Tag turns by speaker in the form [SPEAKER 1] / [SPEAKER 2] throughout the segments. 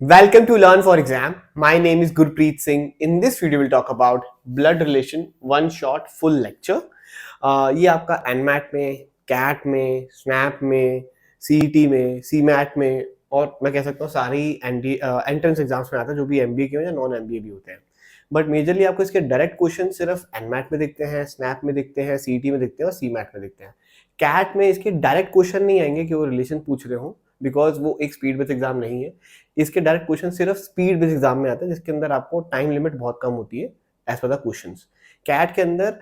[SPEAKER 1] Welcome to Learn for Exam. My name is Gurpreet Singh. In this video, we'll talk about blood relation, one shot full lecture. ये आपका NMAT में, cat में, snap में, CET में, CMAT में और मैं कह सकता हूँ सारी एंट्रेंस एग्जाम्स में आता है, जो भी एमबीए के हो या नॉन एमबीए भी होते हैं. बट मेजरली आपको इसके डायरेक्ट क्वेश्चन सिर्फ एनमैट में दिखते हैं, स्नैप में दिखते हैं, सीईटी में दिखते हैं और सीमैट में दिखते हैं. कैट में इसके डायरेक्ट क्वेश्चन नहीं आएंगे कि वो रिलेशन पूछ रहे हो, बिकॉज वो एक स्पीड बेस्ड एग्जाम नहीं है. इसके डायरेक्ट क्वेश्चन सिर्फ स्पीड बेस्ड एग्जाम में आते हैं, जिसके अंदर आपको टाइम लिमिट बहुत कम होती है as per the questions. Cat के अंदर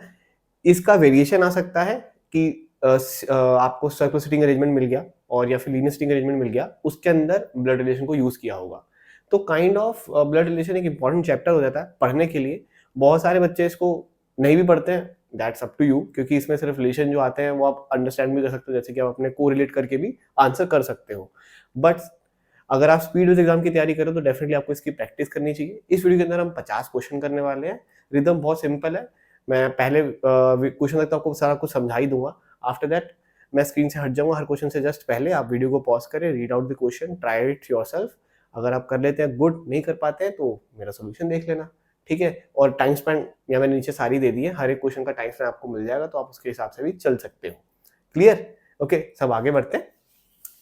[SPEAKER 1] इसका वेरिएशन आ सकता है कि आपको सर्कल सिटिंग अरेंजमेंट मिल गया और या फिर लीनियर सिटिंग अरेंजमेंट मिल गया, उसके अंदर ब्लड रिलेशन को यूज किया होगा. तो काइंड ऑफ ब्लड रिलेशन एक इंपॉर्टेंट चैप्टर हो जाता है पढ़ने के लिए. बहुत सारे बच्चे इसको नहीं भी पढ़ते हैं, दैट्स अप टू यू, क्योंकि इसमें सिर्फ रिलेशन जो आते हैं वो आप अंडरस्टैंड भी कर सकते हो, जैसे कि आप अपने को रिलेट करके भी आंसर कर सकते हो. बट अगर आप स्पीड बेस्ड एग्जाम की तैयारी करो तो डेफिनेटली आपको इसकी प्रैक्टिस करनी चाहिए. इस वीडियो के अंदर हम 50 क्वेश्चन करने वाले हैं. रिदम बहुत सिंपल है. मैं पहले क्वेश्चन तक तो आपको सारा कुछ समझा ही दूंगा. आफ्टर दैट मैं स्क्रीन से हट जाऊंगा. हर क्वेश्चन से जस्ट पहले आप वीडियो को पॉज करें, read out the question, try it yourself. अगर आप कर लेते हैं गुड, नहीं कर पाते हैं तो मेरा सोल्यूशन देख लेना, ठीक है. और टाइम स्पेंड या मैंने नीचे सारी दे दी है, हर एक क्वेश्चन का टाइम स्पेंड आपको मिल जाएगा, तो आप उसके हिसाब से भी चल सकते हो. क्लियर? ओके, सब आगे बढ़ते हैं.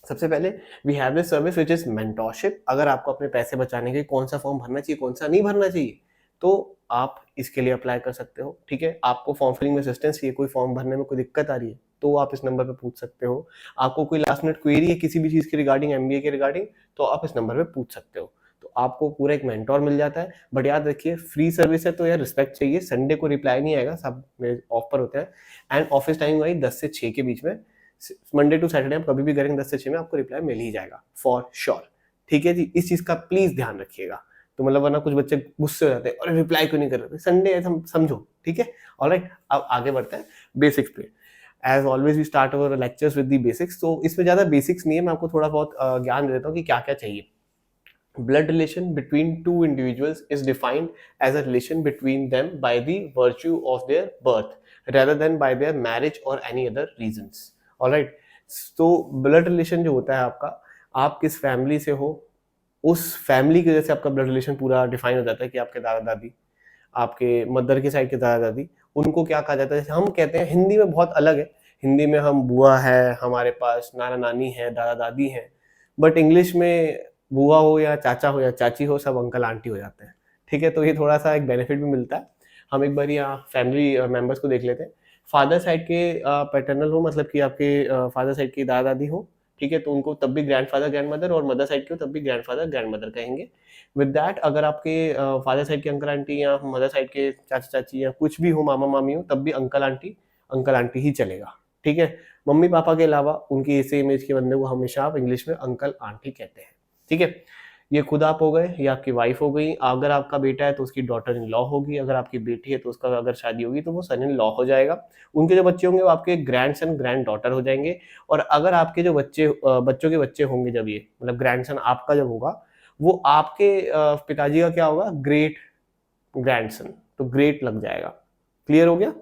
[SPEAKER 1] सबसे पहले we have this service which is mentorship. अगर आपको अपने पैसे बचाने के कौन सा फॉर्म भरना चाहिए, कौन सा नहीं भरना चाहिए, तो आप इसके लिए अप्लाई कर सकते हो, ठीक है. आपको फॉर्म फिलिंग में असिस्टेंस चाहिए, कोई फॉर्म भरने में कोई दिक्कत आ रही है, तो आप इस नंबर पे पूछ सकते हो. आपको कोई लास्ट मिनट क्वेरी है किसी भी चीज के रिगार्डिंग, एमबीए के रिगार्डिंग, तो आप इस नंबर पे पूछ सकते हो. तो आपको पूरा एक मेंटोर मिल जाता है. बट याद रखिए, फ्री सर्विस है तो यार रिस्पेक्ट चाहिए. संडे को रिप्लाई नहीं आएगा, सब मेरे ऑफ पर होते हैं. एंड ऑफिस टाइम वही 10 से 6 के बीच में. मंडे टू सैटरडे आप कभी भी करेंगे 10 से 6 में आपको रिप्लाई मिल ही जाएगा फॉर श्योर, ठीक है जी. इस चीज का प्लीज ध्यान रखिएगा. तो मतलब वरना कुछ बच्चे गुस्से हो जाते हैं, अरे रिप्लाई क्यों नहीं कर रहे, संडे है, समझो, ठीक है. ऑलराइट, अब आगे बढ़ते हैं बेसिक्स पे. As always we start our lectures with the basics. तो इसमें ज्यादा बेसिक्स नहीं है, मैं आपको थोड़ा बहुत ज्ञान दे देता हूँ कि क्या क्या चाहिए. Blood relation between two individuals is defined as a relation between them by the virtue of their birth rather than by their marriage or any other reasons. Alright, तो ब्लड रिलेशन जो होता है आपका, आप किस फैमिली से हो, उस फैमिली की वजह से आपका ब्लड रिलेशन पूरा डिफाइन हो जाता है कि आपके दादा दादी, आपके मदर के साइड के दादा दादी, उनको क्या कहा जाता है. जैसे हम कहते हैं, हिंदी में बहुत अलग है. हिंदी में हम बुआ है, हमारे पास नाना नानी है, दादा दादी है. बट इंग्लिश में बुआ हो या चाचा हो या चाची हो, सब अंकल आंटी हो जाते हैं, ठीक है. तो ये थोड़ा सा एक बेनिफिट भी मिलता है. हम एक बार यहाँ फैमिली मेंबर्स को देख लेते हैं. फादर साइड के पैटर्नल हो, मतलब कि आपके फादर साइड की दादा दादी हो, ठीक है, तो उनको तब भी ग्रैंडफादर ग्रैंडमदर, और मदर साइड के हो तब भी ग्रैंडफादर ग्रैंडमदर कहेंगे. विद दैट, अगर आपके फादर साइड के अंकल आंटी या मदर साइड के चाचा चाची या कुछ भी हो, मामा मामी हो, तब भी अंकल आंटी ही चलेगा, ठीक है. मम्मी पापा के अलावा उनकी इसी इमेज के बंदे को हमेशा आप इंग्लिश में अंकल आंटी कहते हैं, ठीक है. ये खुद आप हो गए, ये आपकी वाइफ हो गई. अगर आपका बेटा है तो उसकी डॉटर इन लॉ होगी. अगर आपकी बेटी है तो उसका अगर शादी होगी तो वो सन इन लॉ हो जाएगा. उनके जो बच्चे होंगे वो आपके ग्रैंड सन ग्रैंड डॉटर हो जाएंगे. और अगर आपके जो बच्चों के बच्चे होंगे, जब ये मतलब ग्रैंड सन आपका जब होगा, वो आपके पिताजी का क्या होगा, ग्रेट ग्रैंड सन. तो ग्रेट लग जाएगा. क्लियर हो गया,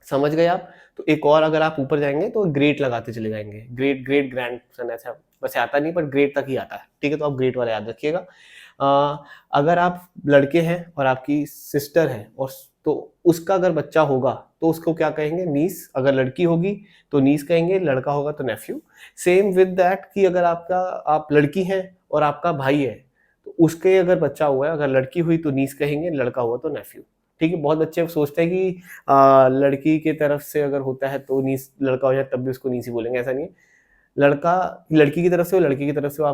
[SPEAKER 1] समझ गए आप. तो एक और अगर आप ऊपर जाएंगे तो ग्रेट लगाते चले जाएंगे, ग्रेट ग्रेट ग्रैंड सन, ऐसा वैसे आता नहीं, पर ग्रेट तक ही आता है, ठीक है. तो आप ग्रेट वाला याद रखिएगा. अगर आप लड़के हैं और आपकी सिस्टर है, और तो उसका अगर बच्चा होगा तो उसको क्या कहेंगे, नीस. अगर लड़की होगी तो नीस कहेंगे, लड़का होगा तो नेफ्यू. सेम विद दैट कि अगर आप लड़की हैं और आपका भाई है, तो उसके अगर बच्चा हुआ है, अगर लड़की हुई तो नीस कहेंगे, लड़का हुआ तो नेफ्यू, ठीक है. बहुत बच्चे सोचते हैं कि लड़की के तरफ से अगर होता है तो नीस, लड़का हो जाए तब भी उसको नीस ही बोलेंगे, ऐसा नहीं है. लड़का लड़की की तरफ से हो, लड़की की तरफ से हो,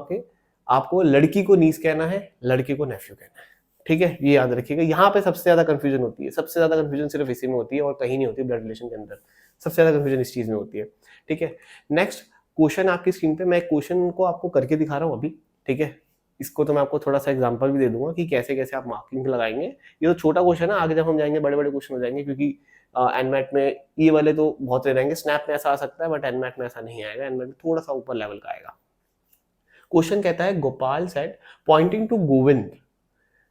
[SPEAKER 1] आपको लड़की को नीस कहना है, लड़के को नेफ्यू कहना है, ठीक है. ये याद रखिएगा. यहाँ पे सबसे ज्यादा कंफ्यूजन होती है. सबसे ज्यादा कंफ्यूजन सिर्फ इसी में होती है और कहीं नहीं होती. ब्लड रिलेशन के अंदर सबसे ज्यादा कंफ्यूजन इस चीज में होती है, ठीक है. नेक्स्ट क्वेश्चन आपकी स्क्रीन पे, मैं क्वेश्चन को आपको करके दिखा रहा हूँ अभी, ठीक है. इसको तो मैं आपको थोड़ा सा एग्जांपल भी दे दूंगा कि कैसे कैसे आप मार्किंग लगाएंगे. ये तो छोटा क्वेश्चन है, आगे जब हम जाएंगे बड़े बड़े क्वेश्चन हो जाएंगे, क्योंकि एनमैट में ये वाले तो बहुत रह जाएंगे. स्नैप में ऐसा आ सकता है बट एनमैट में ऐसा नहीं आएगा. एनमैट में थोड़ा सा ऊपर लेवल का आएगा. क्वेश्चन कहता है, Gopal said pointing to Govind,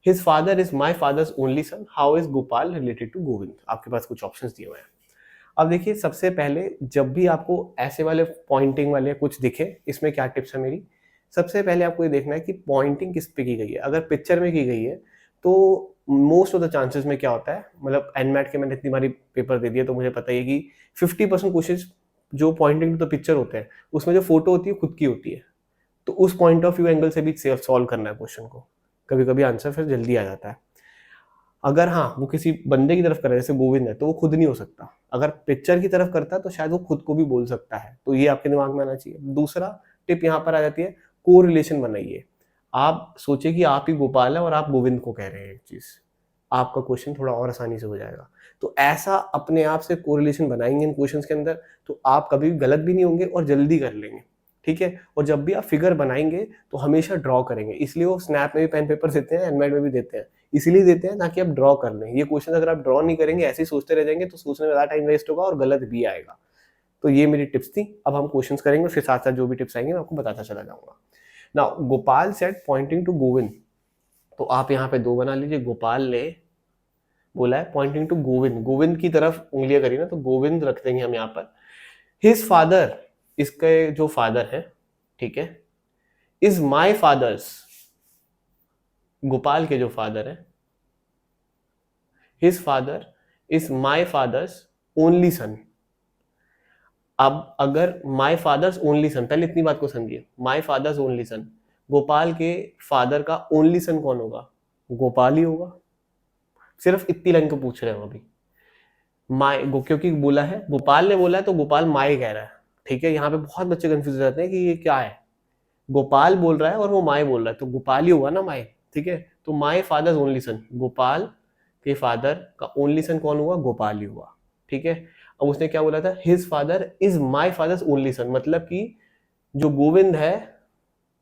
[SPEAKER 1] his father is my father's only son, how is Gopal related to Govind. आपके पास कुछ ऑप्शंस दिए हुए हैं. अब देखिए, सबसे पहले जब भी आपको ऐसे वाले पॉइंटिंग वाले कुछ दिखे, इसमें क्या टिप्स है मेरी. सबसे पहले आपको ये देखना है कि पॉइंटिंग किस पे की गई है। अगर पिक्चर में की गई है तो मोस्ट ऑफ द चांसेस में क्या होता है, मतलब एनमैट के मैंने इतनी बारी पेपर दे दिया तो मुझे पता ही है कि 50% क्वेश्चन जो पॉइंटिंग टू द पिक्चर होते हैं उसमें जो फोटो होती है खुद की होती है, तो उस पॉइंट ऑफ व्यू एंगल से भी सॉल्व करना है क्वेश्चन को, कभी कभी आंसर फिर जल्दी आ जाता है। अगर हाँ वो किसी बंदे की तरफ कर रहा है जैसे गोविंद है तो वो खुद नहीं हो सकता, अगर पिक्चर की तरफ करता है तो शायद वो खुद को भी बोल सकता है, तो ये आपके दिमाग में आना चाहिए। दूसरा टिप यहाँ पर आ जाती है, को रिलेशन बनाइए। आप सोचिए कि आप ही गोपाल है और आप गोविंद को कह रहे हैं एक चीज, आपका क्वेश्चन थोड़ा और आसानी से हो जाएगा। तो ऐसा अपने आप से कोरिलेशन बनाएंगे इन क्वेश्चंस के अंदर तो आप कभी भी गलत भी नहीं होंगे और जल्दी कर लेंगे, ठीक है। और जब भी आप फिगर बनाएंगे तो हमेशा ड्रॉ करेंगे, इसलिए वो स्नैप में भी पेन पेपर देते हैं, एनमेट में भी देते हैं, इसीलिए देते हैं ताकि आप ड्रॉ कर लें। ये क्वेश्चन अगर आप ड्रॉ नहीं करेंगे, ऐसे ही सोचते रह जाएंगे तो सोचने में ज़्यादा टाइम वेस्ट होगा और गलत भी आएगा। तो ये मेरी टिप्स थी। अब हम क्वेश्चंस करेंगे, उसके साथ साथ जो भी टिप्स आएंगे मैं आपको बताता चला जाऊंगा। Now Gopal said pointing to Govind, तो आप यहाँ पे 2 बना लीजिए। गोपाल ने बोला है पॉइंटिंग टू गोविंद, गोविंद की तरफ उंगलियां करी ना, तो गोविंद रख देंगे हम यहाँ पर। हिज फादर, इसके जो फादर है, ठीक है, इज माई फादर्स, गोपाल के जो फादर है, his father is my father's only सन। अब अगर माई फादर्स ओनली सन, पहले इतनी बात को समझिए, माई फादर्स ओनली सन, गोपाल के फादर का ओनली सन कौन होगा? गोपाल ही होगा। सिर्फ इतनी लाइन को पूछ रहे हो अभी। माई क्योंकि बोला है, गोपाल ने बोला है तो गोपाल माई कह रहा है, ठीक है। यहाँ पे बहुत बच्चे कंफ्यूज हो जाते हैं कि ये क्या है, गोपाल बोल रहा है और वो माई बोल रहा है, तो गोपाल ही हुआ ना माई, ठीक है। तो माई फादर्स ओनली सन, गोपाल के फादर का ओनली सन कौन हुआ? गोपाल ही हुआ, ठीक है। अब उसने क्या बोला था? His father is my father's only सन, मतलब कि जो गोविंद है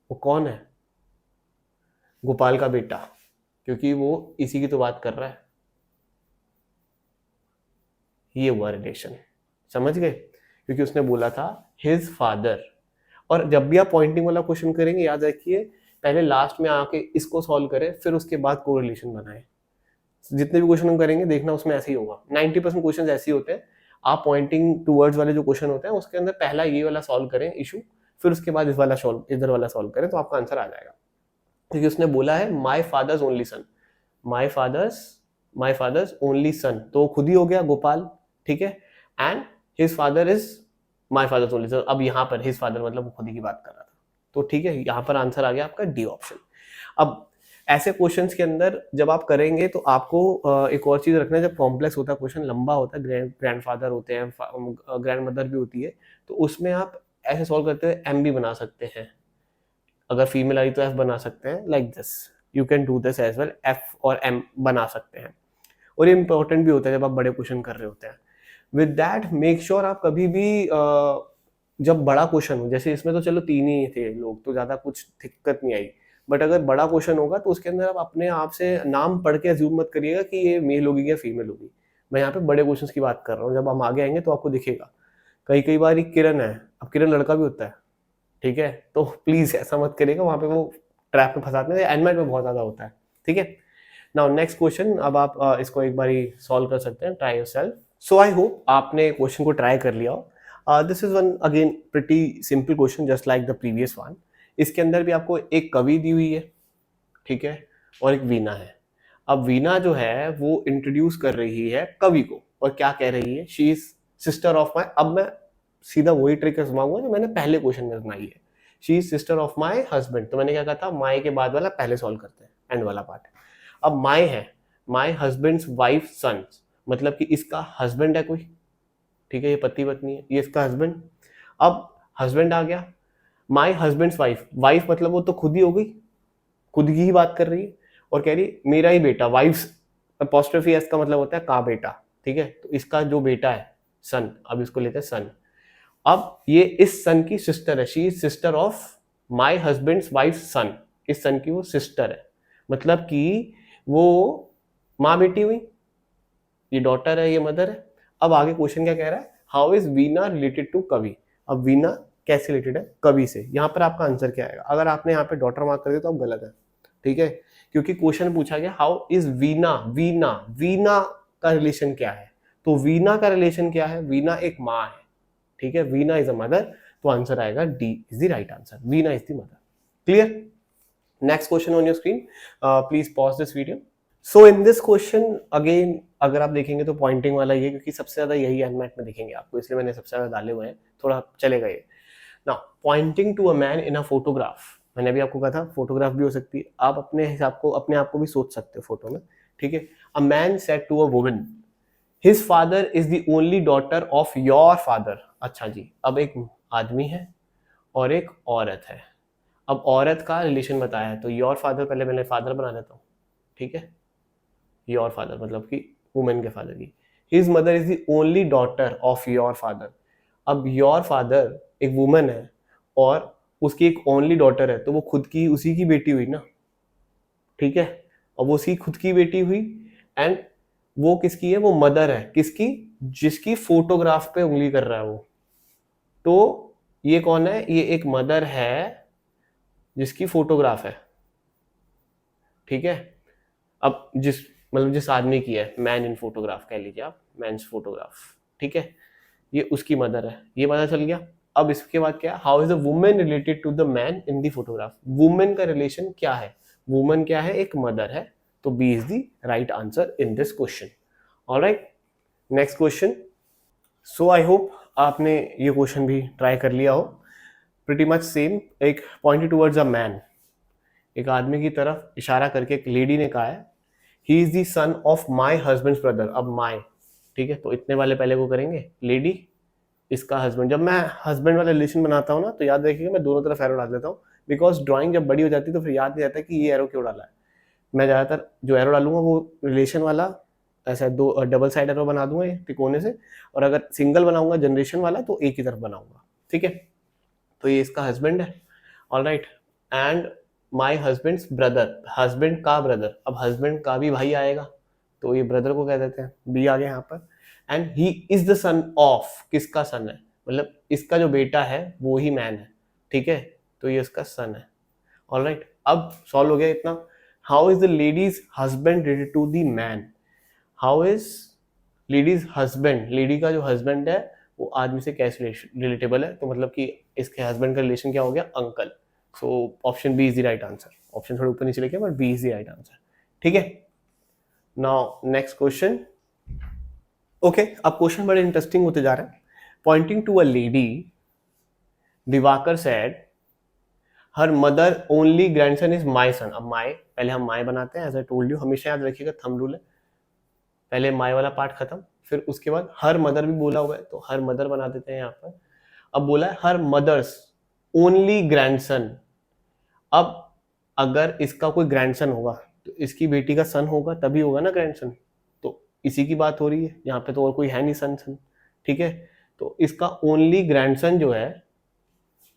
[SPEAKER 1] वो कौन है? गोपाल का बेटा, क्योंकि वो इसी की तो बात कर रहा है। ये हुआ रिलेशन, समझ गए? क्योंकि उसने बोला था हिज फादर। और जब भी आप पॉइंटिंग वाला क्वेश्चन करेंगे याद रखिए, पहले लास्ट में आके इसको सॉल्व करें, फिर उसके बाद कोरिलेशन बनाएं। जितने भी क्वेश्चन हम करेंगे देखना उसमें ऐसे ही होगा। 90% क्वेश्चन ऐसे ही होते हैं। आप पॉइंटिंग टूवर्ड्स वाले जो क्वेश्चन होते हैं उसके अंदर पहला ये वाला सॉल्व करें इशू, फिर उसके बाद इधर वाला सॉल्व करें तो आपका आंसर आ जाएगा। क्योंकि उसने बोला है my father's only sun, my father's only सन, तो खुद ही हो गया गोपाल, ठीक है। And his father is my father's only सन, अब यहाँ पर हिज फादर मतलब वो खुद ही की बात कर रहा था, तो ठीक है, यहाँ पर आंसर आ गया आपका डी ऑप्शन। अब ऐसे क्वेश्चंस के अंदर जब आप करेंगे तो आपको एक और चीज रखना है, जब कॉम्प्लेक्स होता है क्वेश्चन, लंबा होता है, ग्रैंडफादर होते हैं, ग्रैंड मदर भी होती है, तो उसमें आप ऐसे सॉल्व करते हुए एम भी बना सकते हैं। अगर फीमेल आई तो एफ बना सकते हैं, like this you can do this as well, F और एम बना सकते हैं। और ये इंपॉर्टेंट भी होता है जब आप बड़े क्वेश्चन कर रहे होते हैं। विद दैट मेक श्योर आप कभी भी जब बड़ा क्वेश्चन हो, जैसे इसमें तो चलो 3 ही थे लोग तो ज्यादा कुछ दिक्कत नहीं आई, बट अगर बड़ा क्वेश्चन होगा तो उसके अंदर आप अपने आप से नाम पढ़ के अज्यूम मत करिएगा कि ये मेल होगी या फीमेल होगी। मैं यहाँ पे बड़े क्वेश्चन की बात कर रहा हूँ, जब हम आगे आएंगे तो आपको दिखेगा। कई बार एक किरण है, अब किरण लड़का भी होता है, ठीक है, तो प्लीज ऐसा मत करिएगा, वहां पे वो ट्रैप में फंसाते हैं, एनमेट में बहुत ज्यादा होता है, ठीक है। नाउ नेक्स्ट क्वेश्चन, अब आप इसको एक बार सॉल्व कर सकते हैं, try yourself. So I hope आपने क्वेश्चन को ट्राई कर लिया हो। This is one again pretty simple question just like the previous one. इसके अंदर भी आपको एक कवि दी हुई है, ठीक है, और एक वीणा है। अब वीणा जो है वो इंट्रोड्यूस कर रही है कवि को, और क्या कह रही है? शी इज सिस्टर ऑफ माई, अब मैं सीधा वही ट्रिक आजमाऊंगा जो मैंने पहले क्वेश्चन में आजमाई है, she is sister of my husband. तो मैंने क्या कहा था, माई के बाद वाला पहले सॉल्व करते हैं, एंड वाला पार्ट। अब माई है, माई हस्बैंड्स वाइफ सन, मतलब कि इसका हस्बैंड है कोई, ठीक है, ये पति पत्नी है, ये इसका हस्बैंड। अब हस्बैंड आ गया, माई हस्बैंड्स वाइफ, वाइफ मतलब वो तो खुद ही हो गई, खुद की ही बात कर रही है, और कह रही है मेरा ही बेटा, वाइफ्स अपॉस्ट्रोफी एस का मतलब होता है का बेटा, ठीक है, तो इसका जो बेटा है सन, अब इसको लेते हैं सन। अब ये इस सन की सिस्टर है, she is sister of my husband's wife son, इस सन की वो सिस्टर है, मतलब कि वो माँ बेटी हुई, ये डॉटर है, ये मदर है। अब आगे क्वेश्चन क्या कह रहा है, how is Veena related to Kavi. अब वीना कैसे रिलेटेड है कवि से, यहाँ पर आपका आंसर क्या आएगा? अगर आपने यहाँ पे डॉटर मार्क कर दिया तो आप गलत है, ठीक है, क्योंकि क्वेश्चन पूछा गया हाउ इज वीना, वीना वीना का रिलेशन क्या है, तो वीना का रिलेशन क्या है? वीना एक माँ है, ठीक है, वीना इज अ मदर, तो आंसर आएगा D is the right answer, Veena is the mother. Clear? Next question on your screen. Please pause this video. So in this question again अगर आप देखेंगे तो पॉइंटिंग वाला ये, क्योंकि सबसे ज्यादा यही एनमैट में दिखेंगे आपको, इसलिए मैंने सबसे ज्यादा डाले हुए हैं, थोड़ा चलेगा ये. Now pointing to a man in a photograph, मैंने अभी आपको कहा था फोटोग्राफ भी हो सकती है, आप अपने हिसाब को अपने आप को भी सोच सकते हो फोटो में, ठीक है. A man said to a woman, his father is the only daughter of your father. अच्छा जी, अब एक आदमी है और एक औरत है. अब औरत का रिलेशन बताया है, तो योर फादर पहले मैंने फादर बना देता हूँ, ठीक है. योर फादर मतलब कि वुमेन के फादर की. His mother is the only daughter of your father. अब योर फादर एक वुमन है और उसकी एक ओनली डॉटर है, तो वो खुद की उसी की बेटी हुई ना, ठीक है. अब वो उसकी खुद की बेटी हुई एंड वो किसकी है, वो मदर है किसकी, जिसकी फोटोग्राफ पे उंगली कर रहा है वो. तो ये कौन है, ये एक मदर है जिसकी फोटोग्राफ है, ठीक है. अब जिस आदमी की है, मैन इन फोटोग्राफ कह लीजिए आप, मैन्स फोटोग्राफ, ठीक है, ये उसकी मदर है, ये पता चल गया. अब इसके बाद क्या, how is the women related to the man in the photograph. Women का रिलेशन क्या है, वुमेन क्या है, एक मदर है, तो B is the right answer in this question. Alright, next question. So I hope आपने ये क्वेश्चन भी ट्राई कर लिया हो. प्रिटी मच सेम, एक पॉइंटेड टुवर्ड्स अ मैन, एक आदमी की तरफ इशारा करके एक लेडी ने कहा है, he is the son of my husband's brother. अब माई, ठीक है, तो इतने वाले पहले को करेंगे, लेडी इसका हस्बैंड. जब मैं हस्बैंड वाला रिलेशन बनाता हूँ ना, तो याद रखिएगा मैं दोनों तरफ एरो डाल देता हूँ, बिकॉज ड्राइंग जब बड़ी हो जाती है तो फिर याद नहीं रहता कि ये एरो क्यों डाला है. मैं ज़्यादातर जो एरो डालूंगा वो रिलेशन वाला ऐसा दो डबल साइड एरो बना दूंगा तिकोने से, और अगर सिंगल बनाऊंगा जनरेशन वाला तो एक ही तरफ बनाऊंगा, ठीक है. तो ये इसका हस्बैंड है. Alright, and my husband's brother, husband का ब्रदर. अब हस्बैंड का भी भाई आएगा, तो ये ब्रदर को कह देते हैं, बी आ गया यहाँ पर. And he is the son of, किसका सन है, मतलब इसका जो बेटा है वो ही मैन है, ठीक है, तो ये उसका सन है. ऑलराइट, अब सॉल्व हो गया इतना. How is the lady's husband related to the man. How is lady's husband, lady का जो हस्बैंड है वो आदमी से कैसे रिलेटेबल है, तो मतलब कि इसके हस्बैंड का रिलेशन क्या हो गया, uncle. So option B is the right answer. Option थोड़ा ऊपर नीचे लेके, but B is the right answer, ठीक है. Now next question. ओके, अब क्वेश्चन बड़े इंटरेस्टिंग होते जा रहे हैं. Pointing to a lady, Diwakar said her mother only grandson is my son. अब माई, पहले हम माई बनाते हैं, एज आई टोल्ड यू, हमेशा याद रखिएगा, थंब रूल है, पहले माई वाला पार्ट खत्म, फिर उसके बाद हर मदर भी बोला हुआ है तो हर मदर बना देते हैं यहाँ पर. अब बोला है हर मदर्स ओनली ग्रैंडसन. अब अगर इसका कोई ग्रैंडसन होगा तो इसकी बेटी का सन होगा, तभी होगा ना ग्रैंडसन, तो इसी की बात हो रही है यहाँ पे, तो और कोई है नहीं सन, ठीक है. तो इसका ओनली ग्रैंडसन जो है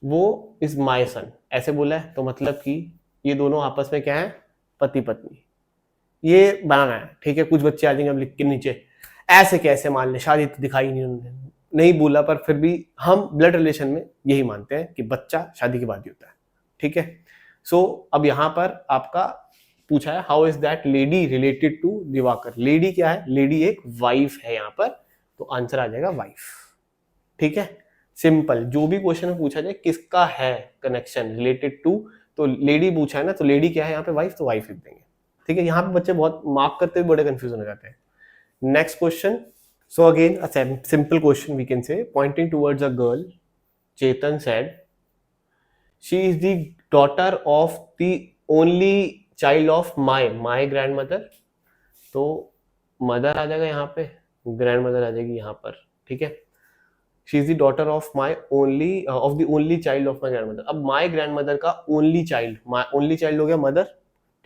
[SPEAKER 1] वो इज माई सन, ऐसे बोला है, तो मतलब कि ये दोनों आपस में क्या है, पति पत्नी. ये बनाना है, ठीक है. कुछ बच्चे आ जाएंगे अब लिख के नीचे, ऐसे कैसे मान ले, शादी तो दिखाई नहीं उन्होंने, नहीं बोला, पर फिर भी हम ब्लड रिलेशन में यही मानते हैं कि बच्चा शादी के बाद ही होता है, ठीक है. सो अब यहाँ पर आपका पूछा है how is that lady related to Diwakar. Lady क्या है, लेडी एक वाइफ है यहाँ पर, तो आंसर आ जाएगा वाइफ, ठीक है. सिंपल, जो भी क्वेश्चन में पूछा जाए किसका है कनेक्शन रिलेटेड टू, तो लेडी पूछा है ना, तो लेडी क्या है यहाँ पे, वाइफ, तो वाइफ लिख देंगे, ठीक है. यहाँ पे बच्चे बहुत मार्क करते हुए बड़े कंफ्यूजन हो जाते हैं. Next question. So again a simple question we can say, pointing towards a girl, Chetan said she is the daughter of the only child of my grandmother. तो मदर आ जाएगा यहाँ पे, ग्रैंड मदर आ जाएगी यहाँ पर, ठीक है. She is the daughter of my only of the only child of my grandmother. अब माई ग्रैंडमदर का ओनली चाइल्ड, ओनली चाइल्ड हो गया मदर,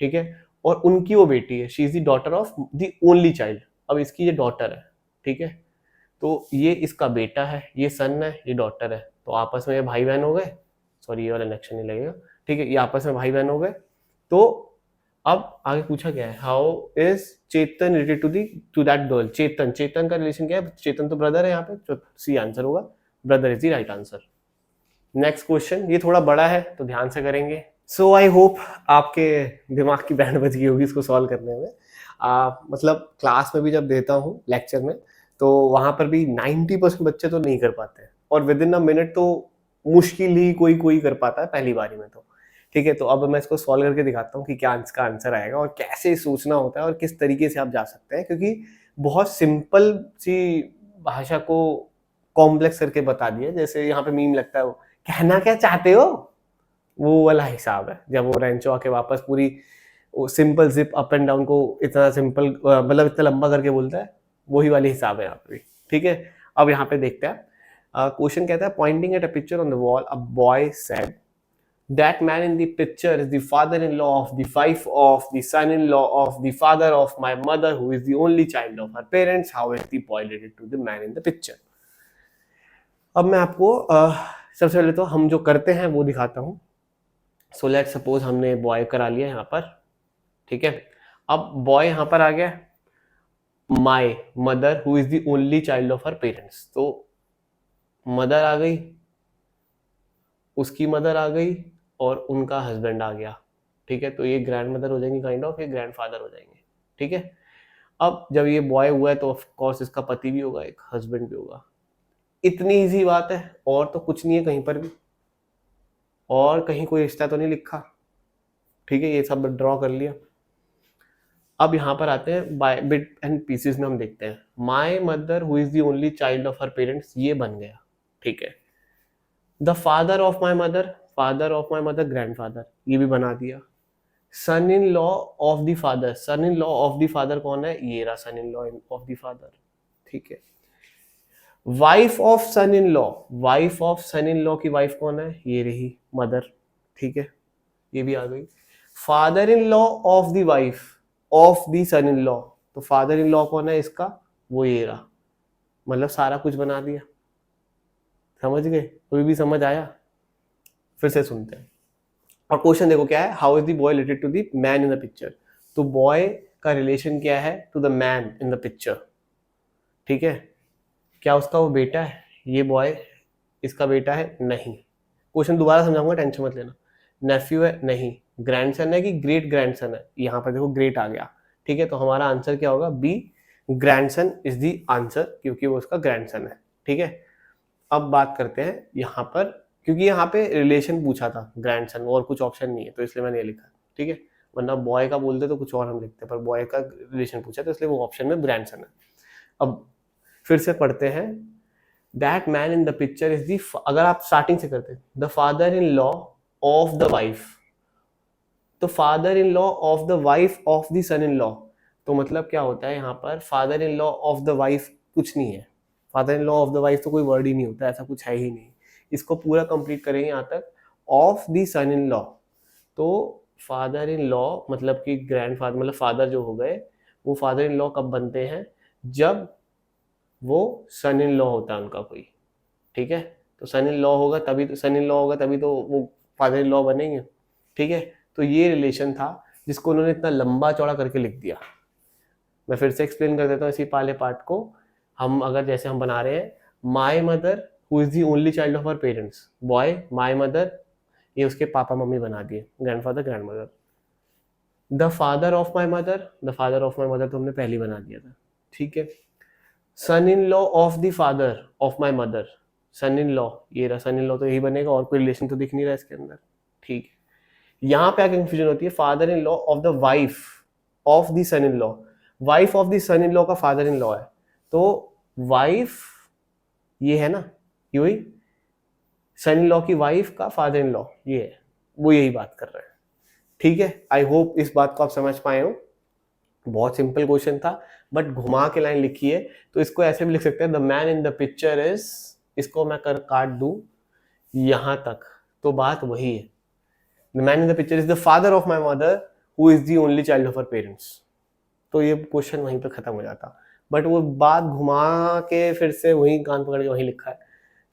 [SPEAKER 1] ठीक है, और उनकी वो बेटी है, she is the daughter of the only child. अब इसकी ये डॉटर है, ठीक है, तो ये इसका बेटा है, ये सन है, ये डॉटर है, तो आपस में ये भाई बहन हो गए. सॉरी, ये वाला इलेक्शन नहीं लगेगा, ठीक है, ये आपस में भाई बहन हो गए. तो अब आगे पूछा गया है how is Chetan related to that girl. Chetan, Chetan का रिलेशन क्या है, चेतन तो ब्रदर है यहाँ पे, तो सी आंसर होगा, brother is the right answer. Next question, ये थोड़ा बड़ा है तो ध्यान से करेंगे. सो आई होप आपके दिमाग की बैंड बज गई होगी इसको सॉल्व करने में. मतलब क्लास में भी जब देता हूँ लेक्चर में, तो वहां पर भी 90% बच्चे तो नहीं कर पाते हैं, और विद इन अ मिनट तो मुश्किल ही कोई कोई कर पाता है पहली बारी में. तो ठीक है, तो अब मैं इसको सॉल्व करके दिखाता हूँ कि क्या इसका आंसर आएगा और कैसे सोचना होता है और किस तरीके से आप जा सकते हैं, क्योंकि बहुत सिंपल सी भाषा को कॉम्प्लेक्स करके बता दिया। जैसे यहाँ पे मीम लगता है, वो कहना क्या चाहते हो, वो वाला हिसाब है। जब वो रेंचो आके वापस पूरी simple zip up and down को इतना सिंपल मतलब इतना लंबा करके बोलता है, वही वाली हिसाब है यहाँ पे भी। ठीक है, अब यहाँ पे देखते हैं। क्वेश्चन कहता है, Poynting at a picture on the wall a boy said that man in the picture is the father-in-law of the wife of the son-in-law of the father of my mother who is the only child of her parents. How is the boy related to the man in the picture? अब मैं आपको सबसे पहले तो हम जो करते हैं वो दिखाता हूँ। सो लेट सपोज हमने बॉय करा लिया यहाँ पर, ठीक है। अब बॉय यहाँ पर आ गया, माई mother who is the only child of her parents, तो मदर आ गई, उसकी मदर आ गई और उनका हस्बैंड आ गया। ठीक है, तो ये ग्रैंड मदर हो जाएंगी काइंड ऑफ, ये ग्रैंड फादर हो जाएंगे। ठीक है, अब जब ये बॉय हुआ है तो ऑफ कोर्स इसका पति भी होगा, एक हस्बैंड भी होगा। इतनी इजी बात है, और तो कुछ नहीं है कहीं पर भी, और कहीं कोई रिश्ता तो नहीं लिखा। ठीक है, ये सब ड्रॉ कर लिया। अब यहाँ पर आते हैं बाय बिट एंड पीसेस में, हम देखते हैं my mother who is the only child of her parents, ये बन गया। ठीक है, the father of my mother grandfather, ये भी बना दिया। Son in law of the father, son in law of the father कौन है, ये रहा son in law of the father. ठीक है, wife of son in law, wife of son in law की वाइफ कौन है, ये रही मदर। ठीक है, ये भी आ गई। Father in law of the wife of the son in law, तो फादर इन लॉ कौन है इसका, वो ये रहा। मतलब सारा कुछ बना दिया। समझ गए, कोई भी समझ आया? फिर से सुनते हैं। और क्वेश्चन देखो क्या है, how is the boy related to the man in the picture, तो बॉय का रिलेशन क्या है to the man in the picture. ठीक है, क्या उसका वो बेटा है, ये बॉय इसका बेटा है, नहीं। क्वेश्चन दोबारा समझाऊंगा, टेंशन मत लेना। नेफ्यू है, नहीं। ग्रैंडसन है कि ग्रेट ग्रैंडसन है, यहाँ पर देखो ग्रेट आ गया। ठीक है, तो हमारा आंसर क्या होगा, B, grandson is the answer, क्योंकि वो उसका ग्रैंडसन है। ठीक है, अब बात करते हैं यहाँ पर, क्योंकि यहाँ पे रिलेशन पूछा था ग्रैंडसन, और कुछ ऑप्शन नहीं है, तो इसलिए मैंने ये लिखा। ठीक है, वरना बॉय का बोलते तो कुछ और हम लिखते, पर बॉय का रिलेशन पूछा तो इसलिए वो ऑप्शन में ग्रैंडसन है। अब फिर से पढ़ते हैं, that man in the picture is the, अगर आप स्टार्टिंग से करते, the father in law of the wife, तो father in law of the wife of the son in law, तो मतलब क्या होता है यहाँ पर, father in law of the wife कुछ नहीं है, father in law of the wife तो कोई वर्ड ही नहीं होता, ऐसा कुछ है ही नहीं। इसको पूरा कंप्लीट करेंगे यहाँ तक, of the son in law, तो फादर इन लॉ मतलब कि ग्रैंड फादर, मतलब फादर जो हो गए, वो फादर इन लॉ कब बनते हैं, जब वो सन इन लॉ होता है उनका कोई। ठीक है, तो सन इन लॉ होगा तभी तो, सन इन लॉ होगा तभी तो वो फादर इन लॉ बनेंगे। ठीक है, तो ये रिलेशन था जिसको उन्होंने इतना लंबा चौड़ा करके लिख दिया। मैं फिर से एक्सप्लेन कर देता हूँ इसी पहले पार्ट को। हम अगर जैसे हम बना रहे हैं, my mother who is the only child of our parents, boy my mother, ये उसके पापा मम्मी बना दिए, grandfather grand mother. The father of my mother, the father of my mother तो हमने पहले बना दिया था। ठीक है, son in law of the father of my mother, son in law, ये रहा सन इन लॉ, तो यही बनेगा, और कोई रिलेशन तो दिख नहीं रहा इसके अंदर। ठीक है, यहाँ पे आगे कंफ्यूजन होती है, father in law of the wife of the son in law, wife of the son in law का फादर इन लॉ है, तो वाइफ ये है ना, ये वही सन इन लॉ की वाइफ का फादर इन लॉ, ये है, वो यही बात कर रहे हैं। ठीक है, आई होप इस बात को आप समझ पाए हो। बहुत सिंपल क्वेश्चन था, बट घुमा के लाइन लिखी है, तो इसको ऐसे भी लिख सकते हैं, the man in the picture is, इसको मैं कर काट दूं यहां तक, तो बात वही है, the man in the picture is the father of my mother who is the only child of her parents, तो ये क्वेश्चन वहीं पे खत्म हो जाता। बट वो बात घुमा के फिर से वहीं कान पकड़ के वहीं लिखा है,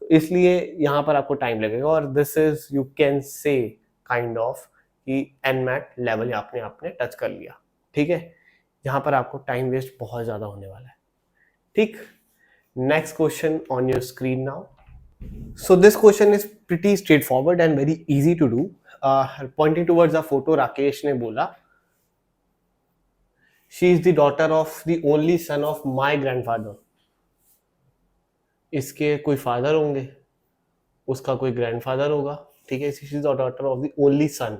[SPEAKER 1] तो इसलिए यहाँ पर आपको टाइम लगेगा, और this is you can say kind of कि एनमैट लेवल आपने टच कर लिया। ठीक है, यहाँ पर आपको टाइम वेस्ट बहुत ज्यादा होने वाला है। ठीक, next question on your screen now. So this question is pretty straightforward and very easy to do. Pointing towards a photo, Rakesh ने बोला, she is the daughter of the only son of my grandfather. इसके कोई father होंगे, उसका कोई grandfather होगा, ठीक है, she is the daughter of the only son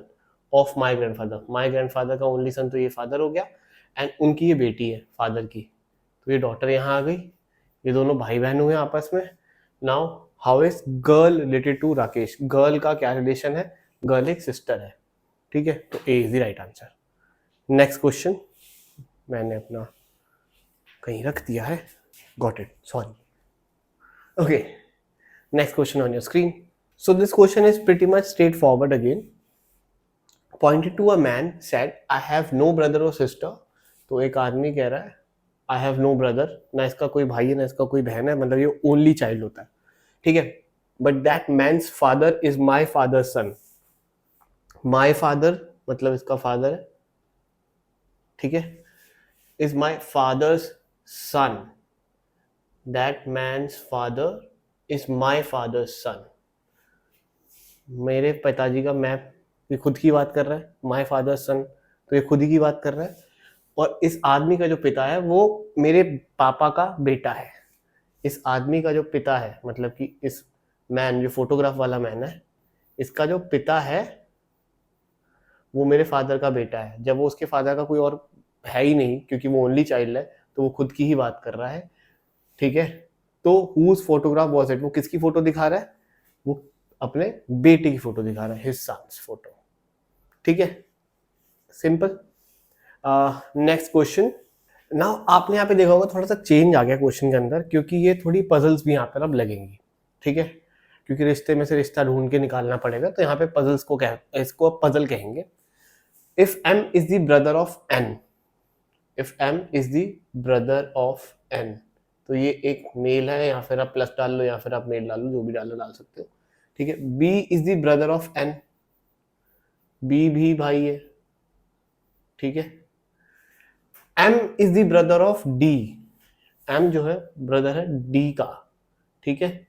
[SPEAKER 1] of my grandfather. My grandfather का ओनली सन तो ये फादर हो गया, एंड उनकी ये बेटी है फादर की, तो ये डॉटर यहाँ आ गई, ये दोनों भाई बहन हुए आपस में। Now how is girl related to Rakesh? Girl का क्या रिलेशन है? गर्ल एक सिस्टर है, ठीक है, तो A is the right answer. Next question, मैंने अपना कहीं रख दिया है, got it, sorry. Okay, next question on your screen. So this question is pretty much straightforward again. Pointed to a man, said, I have no brother or sister. तो एक आदमी कह रहा है I have no brother, ना इसका कोई भाई है ना इसका कोई बहन है, मतलब ये ओनली चाइल्ड होता है, ठीक है। But that man's father is my father's son. My father मतलब इसका फादर है, ठीक है, is my father's son. That man's father is my father's son. मेरे पिताजी का, मैं, ये खुद की बात कर रहा है, माय फादर सन, तो ये खुद ही की बात कर रहा है। और इस आदमी का जो पिता है वो मेरे पापा का बेटा है। इस आदमी का जो पिता है, मतलब कि इस मैन, जो फोटोग्राफ वाला मैन है, इसका जो पिता है वो मेरे फादर का बेटा है। जब वो उसके फादर का कोई और है ही नहीं, क्योंकि वो ओनली चाइल्ड है, तो वो खुद की ही बात कर रहा है, ठीक है। तो हुज फोटोग्राफ वाज इट? वो किसकी फोटो दिखा रहा है? वो अपने बेटे की फोटो दिखा रहा है, हिज सन्स फोटो, ठीक है, सिंपल। Next question. नाउ आपने यहाँ पे देखा होगा थोड़ा सा चेंज आ गया क्वेश्चन के अंदर, क्योंकि ये थोड़ी पजल्स भी यहाँ पर अब लगेंगी, ठीक है, क्योंकि रिश्ते में से रिश्ता ढूंढ के निकालना पड़ेगा, तो यहाँ पे पजल्स को इसको पजल कहेंगे। If M is the brother of N, if M is the brother of N, तो ये एक मेल है, या फिर आप प्लस डाल लो या फिर आप मेल डाल लो, जो भी डाल सकते हो, ठीक है। B is the brother of N, B भी भाई है, ठीक है। M is the brother of D, M जो है ब्रदर है डी का, ठीक है।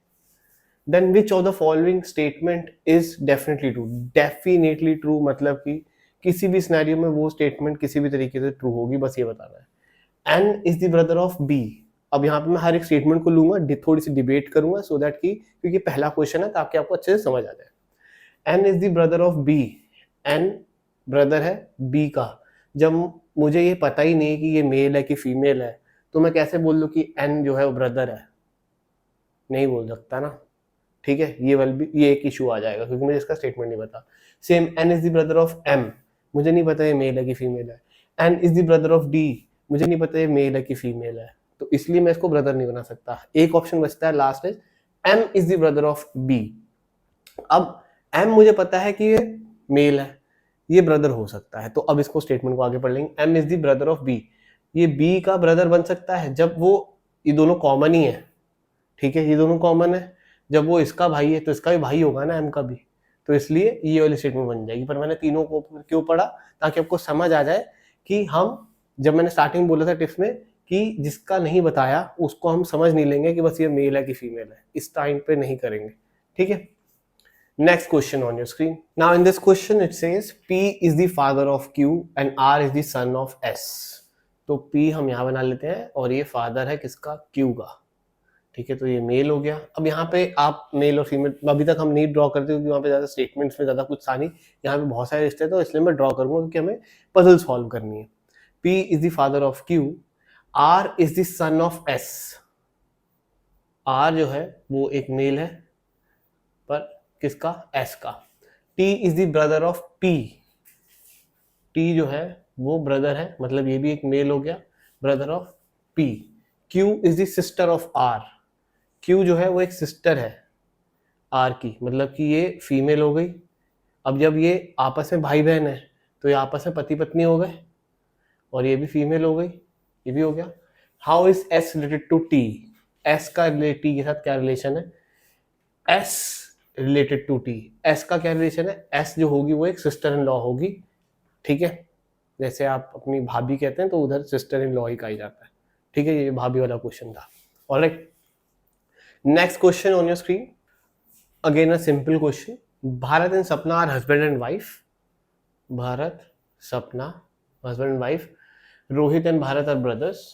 [SPEAKER 1] Then which of the following statement is definitely true? Definitely true मतलब कि किसी भी सिनेरियो में वो स्टेटमेंट किसी भी तरीके से ट्रू होगी, बस ये बताना है। N is the brother of B, अब यहाँ पे मैं हर एक स्टेटमेंट को लूंगा, थोड़ी सी डिबेट करूंगा, सो दैट कि क्योंकि पहला क्वेश्चन है ताकि आपको अच्छे से समझ आ जाए। N is the brother of B, N brother है बी का। जब मुझे ये पता ही नहीं कि ये मेल है कि फीमेल है, तो मैं कैसे बोल दूं कि एन जो है वो ब्रदर है? नहीं बोल सकता ना, ठीक है। ये एक इशू आ जाएगा क्योंकि मुझे इसका स्टेटमेंट नहीं पता। Same N is the brother of M, मुझे नहीं पता ये मेल है कि फीमेल है। N is the brother of D, मुझे नहीं पता ये मेल है कि फीमेल है, तो इसलिए मैं इसको ब्रदर नहीं बना सकता। एक ऑप्शन बचता है last is M is the brother of B. अब एम मुझे पता है कि ये मेल है, ये ब्रदर हो सकता है, तो अब इसको स्टेटमेंट को आगे पढ़ लेंगे। M is the brother of B, ये बी का ब्रदर बन सकता है जब वो, ये दोनों कॉमन ही है, ठीक है, ये दोनों कॉमन है। जब वो इसका भाई है तो इसका भी भाई होगा ना एम का भी, तो इसलिए ये वाली स्टेटमेंट बन जाएगी। पर मैंने तीनों को क्यों पढ़ा? ताकि आपको समझ आ जाए कि हम, जब मैंने स्टार्टिंग बोला था टिप्स में कि जिसका नहीं बताया उसको हम समझ नहीं लेंगे कि बस ये मेल है कि फीमेल है, इस टाइम पे नहीं करेंगे, ठीक है। Next question on your screen. Now in this question it says P is the father of Q and R is the son of S. तो P हम यहाँ बना लेते हैं और ये फादर है किसका? Q का, ठीक है, तो ये मेल हो गया। अब यहाँ पे आप मेल और फीमेल अभी तक हम नहीं ड्रॉ करते क्योंकि वहाँ पे ज़्यादा स्टेटमेंट्स में ज़्यादा कुछ था नहीं, यहाँ पे बहुत सारे रिश्ते, तो इसलिए मैं ड्रॉ करूँगा क्योंकि हमें पजल सॉल्व करनी है। P is the father of Q, R is the son of S. R जो है वो एक मेल है, पर किसका? S का। T is the brother of P, T जो है वो ब्रदर है, मतलब ये भी एक मेल हो गया, brother of P। Q is the sister of R, Q जो है वो एक सिस्टर है R की, मतलब कि ये फीमेल हो गई। अब जब ये आपस में भाई बहन है तो ये आपस में पति पत्नी हो गए, और ये भी फीमेल हो गई, ये भी हो गया। How is S related to T? S का T के साथ क्या रिलेशन है? S related to T, S का क्या रिलेशन है? एस जो होगी वो एक सिस्टर इन लॉ होगी, ठीक है, जैसे आप अपनी भाभी कहते हैं तो उधर सिस्टर इन लॉ ही कहा जाता है, ठीक है। ये भाभी वाला क्वेश्चन था। Alright, next question on your screen, again a simple question. Bharat and Sapna are husband and wife, Bharat Sapna husband and wife, Rohit and Bharat are brothers.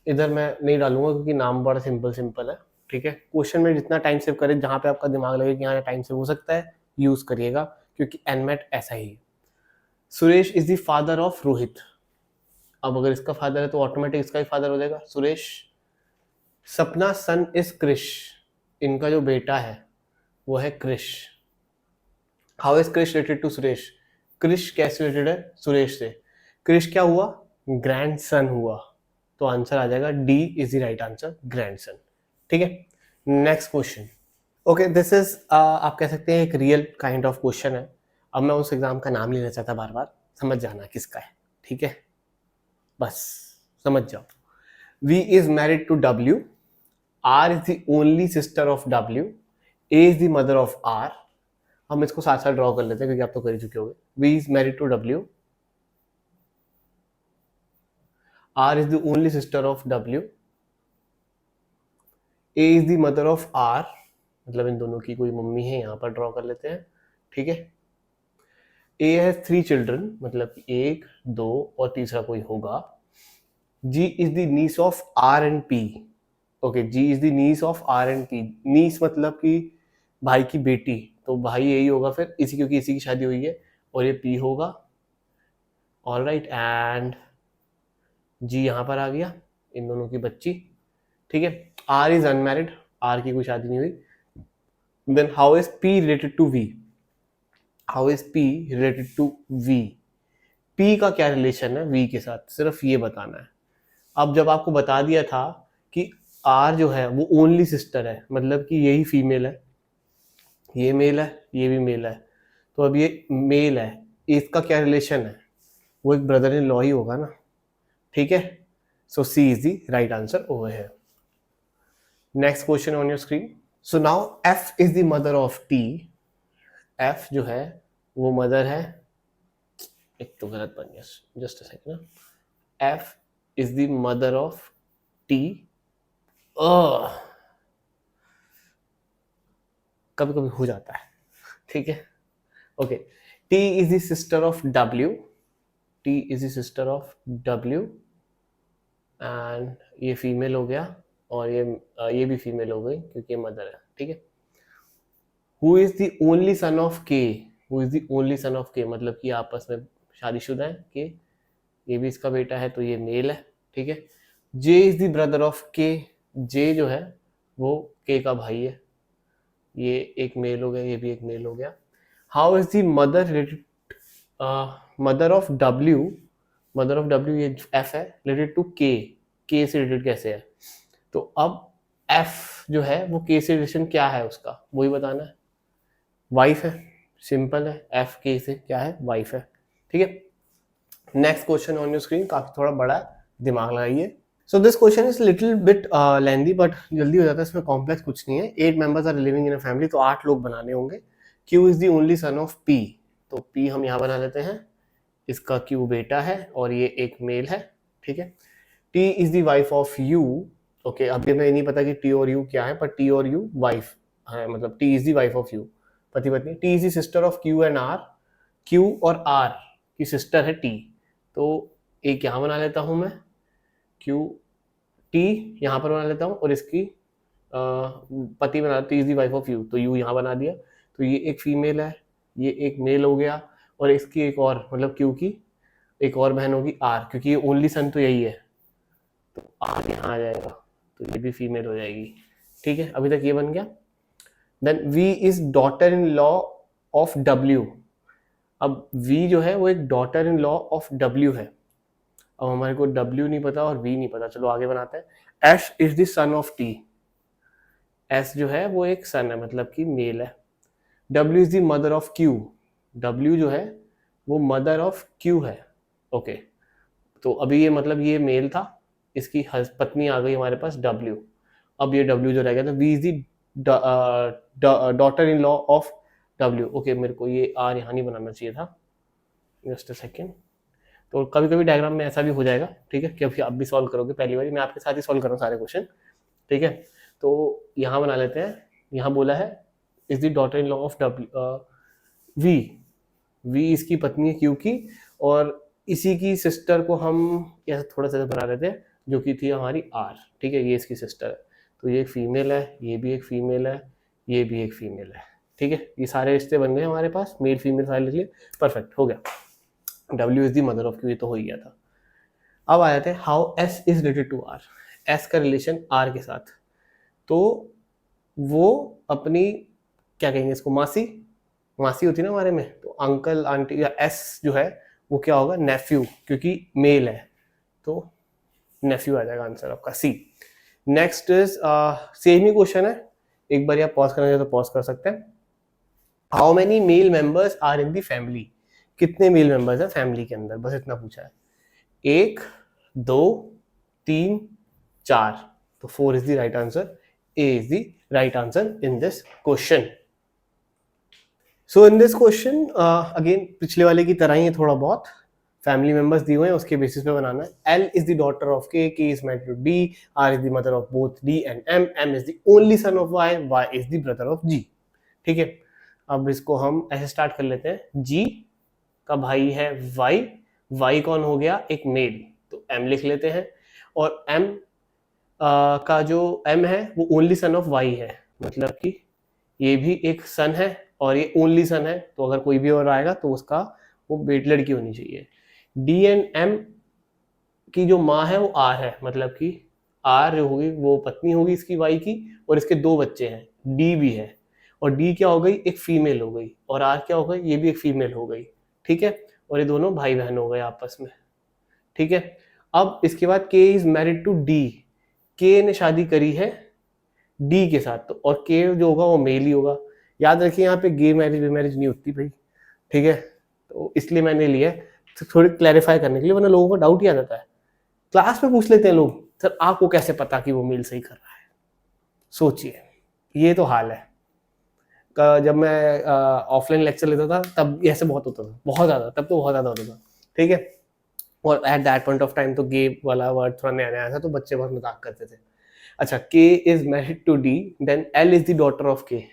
[SPEAKER 1] इधर मैं नहीं डालूंगा क्योंकि नाम बड़ा सिंपल है, ठीक है, क्वेश्चन में जितना टाइम सेव करे, जहां पे आपका दिमाग लगे कि यहाँ टाइम सेव हो सकता है, यूज करिएगा, क्योंकि एनमेट ऐसा ही है। Suresh is the father of Rohit. अब अगर इसका फादर है तो ऑटोमेटिक इसका ही फादर हो जाएगा सुरेश। सपना सन इज क्रिश, इनका जो बेटा है वो है Krish. How is Krish related to Suresh? Krish कैसे रिलेटेड है सुरेश से? क्रिश क्या हुआ? ग्रैंड सन हुआ, तो आंसर आ जाएगा D is the right answer, grand son. ठीक है, next question. Okay, this is आप कह सकते हैं एक रियल काइंड ऑफ क्वेश्चन है। अब मैं उस एग्जाम का नाम नहीं लेना चाहता बार बार, समझ जाना किसका है, ठीक है, बस समझ जाओ। V is married to W, R is the only sister of W, A is the mother of R। हम इसको साथ साथ ड्रॉ कर लेते हैं क्योंकि आप तो कर ही चुके होंगे। V is married to W, R is the only sister of W, A is the mother of R, मतलब इन दोनों की कोई मम्मी है, यहाँ पर ड्रॉ कर लेते हैं, ठीक है। A has 3 children, मतलब 1, 2 और तीसरा कोई होगा। G is the niece of R and P, okay, G is the niece of R and P। niece मतलब कि भाई की बेटी, तो भाई यही होगा फिर इसी, क्योंकि इसी की शादी हुई है, और ये P होगा। ऑल राइट, एंड G यहाँ पर आ गया, इन दोनों की बच्ची, ठीक है। R इज अनमैरिड, R की कोई शादी नहीं हुई। Then how is P related to V? How is P related to V? P का क्या रिलेशन है V के साथ, सिर्फ ये बताना है। अब जब आपको बता दिया था कि R जो है वो ओनली सिस्टर है, मतलब कि यही फीमेल है, ये मेल है, ये भी मेल है, तो अब ये मेल है, इसका क्या रिलेशन है? वो एक ब्रदर इन लॉ ही होगा ना, ठीक है। So C is the right answer over here. Next question on your screen. So now F is the mother of T। F जो है वो मदर है, एक तो गलत बन गया, जस्ट अ सेकंड ना। F is the mother of T। कभी कभी हो जाता है, ठीक है, okay. T is the sister of W, T is the sister of W, and ये फीमेल हो गया, और ये भी फीमेल हो गई क्योंकि ये मदर है, ठीक है। Who is the only son of K? Who is the only son of K, मतलब कि आपस में शादीशुदा है K, ये भी इसका बेटा है, तो ये मेल है, ठीक है। J is the brother of K। J जो है वो K का भाई है, ये एक मेल हो गया, ये भी एक मेल हो गया। How is the mother related, mother of W? Mother of W ये F है, रिलेटेड टू K, K से रिलेटेड कैसे है? तो अब F जो है वो K से रिलेशन क्या है उसका, वही बताना है। वाइफ है, सिंपल है, F K से क्या है, वाइफ है, ठीक है। Next question on your screen, काफी थोड़ा बड़ा है, दिमाग लगाइए। So this question is little bit lengthy, but जल्दी हो जाता है, इसमें कॉम्प्लेक्स कुछ नहीं है। 8 members are living in a family, तो 8 लोग बनाने होंगे। Q is the only son of P, तो P हम यहाँ बना लेते हैं, इसका Q बेटा है और ये एक मेल है, ठीक है। T is the wife of U, okay, अभी हमें नहीं पता कि T और U क्या है, पर T और U वाइफ है, मतलब T is the wife of U, पति पत्नी। T is the sister of Q and R, Q और R की सिस्टर है T, तो एक यहाँ बना लेता हूँ मैं, Q T यहाँ पर बना लेता हूँ, और इसकी पति बना, T is the wife of U, तो U यहाँ बना दिया, तो ये एक फीमेल है, ये एक मेल हो गया, और इसकी एक और, मतलब Q की एक और बहन होगी R, क्योंकि ये ओनली सन तो यही है, तो R यहाँ आ जाएगा, तो ये भी फीमेल हो जाएगी, ठीक है। अभी तक ये बन गया। Then V is daughter in law of W। अब V जो है वो एक daughter in law of W है। अब हमारे को W नहीं पता और V नहीं पता, चलो आगे बनाते हैं। S is the son of T। S जो है वो एक सन है, मतलब कि मेल है। W is the mother of Q। W जो है वो मदर ऑफ Q है, ओके। तो अभी ये मतलब ये मेल था, इसकी पत्नी आ गई हमारे पास W। अब ये W जो रह गया था, V is the daughter in law of W, okay. मेरे को ये R यहाँ नहीं बनाना चाहिए था, जस्ट अ सेकेंड। तो कभी कभी डायग्राम में ऐसा भी हो जाएगा, ठीक है, क्योंकि आप भी सॉल्व करोगे, पहली बार मैं आपके साथ ही सॉल्व कर रहा हूँ सारे क्वेश्चन, ठीक है। तो यहाँ बना लेते हैं, यहाँ बोला है is the daughter in law of V। V इसकी पत्नी है Q की, और इसी की सिस्टर को हम ऐसा थोड़ा सा बना लेते हैं, जो कि थी हमारी R, ठीक है, ये इसकी सिस्टर है। तो ये एक फीमेल है, ये भी एक फीमेल है, ये भी एक फीमेल है। ठीक है, ये सारे रिश्ते बन गए हमारे पास मेल फीमेल सारे लिख लिए, परफेक्ट हो गया। W is the mother of Q, ये तो हो ही गया था। अब आ जाते हैं how S is related to R. S का रिलेशन आर के साथ, तो वो अपनी क्या कहेंगे इसको, मासी, मासी होती है ना हमारे में, तो अंकल आंटी, या एस जो है वो क्या होगा, नेफ्यू, क्योंकि मेल है तो नेफ्यू आ जाएगा आंसर आपका सी। नेक्स्ट इज सेम ही क्वेश्चन है, एक बार आप पॉज करना चाहे तो पॉज कर सकते हैं। How many male members are in the family, कितने मेल मेंबर्स हैं फैमिली के अंदर, बस इतना पूछा है। 1 2 3 4, तो 4 is the right answer, A is the right answer in this question. So in this question again पिछले वाले की तरह ही है, थोड़ा बहुत फैमिली मेंबर्स दिए हुए हैं, उसके बेसिस पे बनाना है। L is the daughter of K is married to D, R is the mother of both D and M, M is the only son of Y, Y is the brother of G. ठीक है, अब इसको हम ऐसे start कर लेते हैं। जी का भाई है वाई, वाई कौन हो गया, एक मेल, तो एम लिख लेते हैं। और एम का जो एम है वो ओनली सन ऑफ वाई है, मतलब कि ये भी एक सन है और ये ओनली सन है, तो अगर कोई भी और आएगा तो उसका वो बेट लड़की होनी चाहिए। डी एंड एम की जो माँ है वो आर है, मतलब कि आर जो होगी वो पत्नी होगी इसकी वाई की, और इसके 2 बच्चे हैं, डी भी है, और डी क्या हो गई, एक फीमेल हो गई, और आर क्या हो गई, ये भी एक फीमेल हो गई। ठीक है, और ये दोनों भाई बहन हो गए आपस में। ठीक है, अब इसके बाद के इज मैरिड टू डी, के ने शादी करी है डी के साथ, तो और के जो होगा वो मेल ही होगा। याद रखिए यहाँ पे गे मैरिज मैरिज नहीं होती भाई, ठीक है, तो इसलिए मैंने लिया तो थोड़ी क्लैरिफाई करने के लिए, वरना लोगों को डाउट ही आ जाता है। क्लास में पूछ लेते हैं लोग, सर आपको कैसे पता कि वो मेल सही कर रहा है। सोचिए, ये तो हाल है। जब मैं ऑफलाइन लेक्चर लेता था तब ऐसे बहुत होता था, बहुत ज़्यादा, तब तो बहुत ज़्यादा होता था। ठीक है, और at that point of time तो गे वाला वर्ड थोड़ा नया नया था, तो बच्चे बहुत मजाक करते थे। अच्छा, K is married to D, then L is the daughter of K,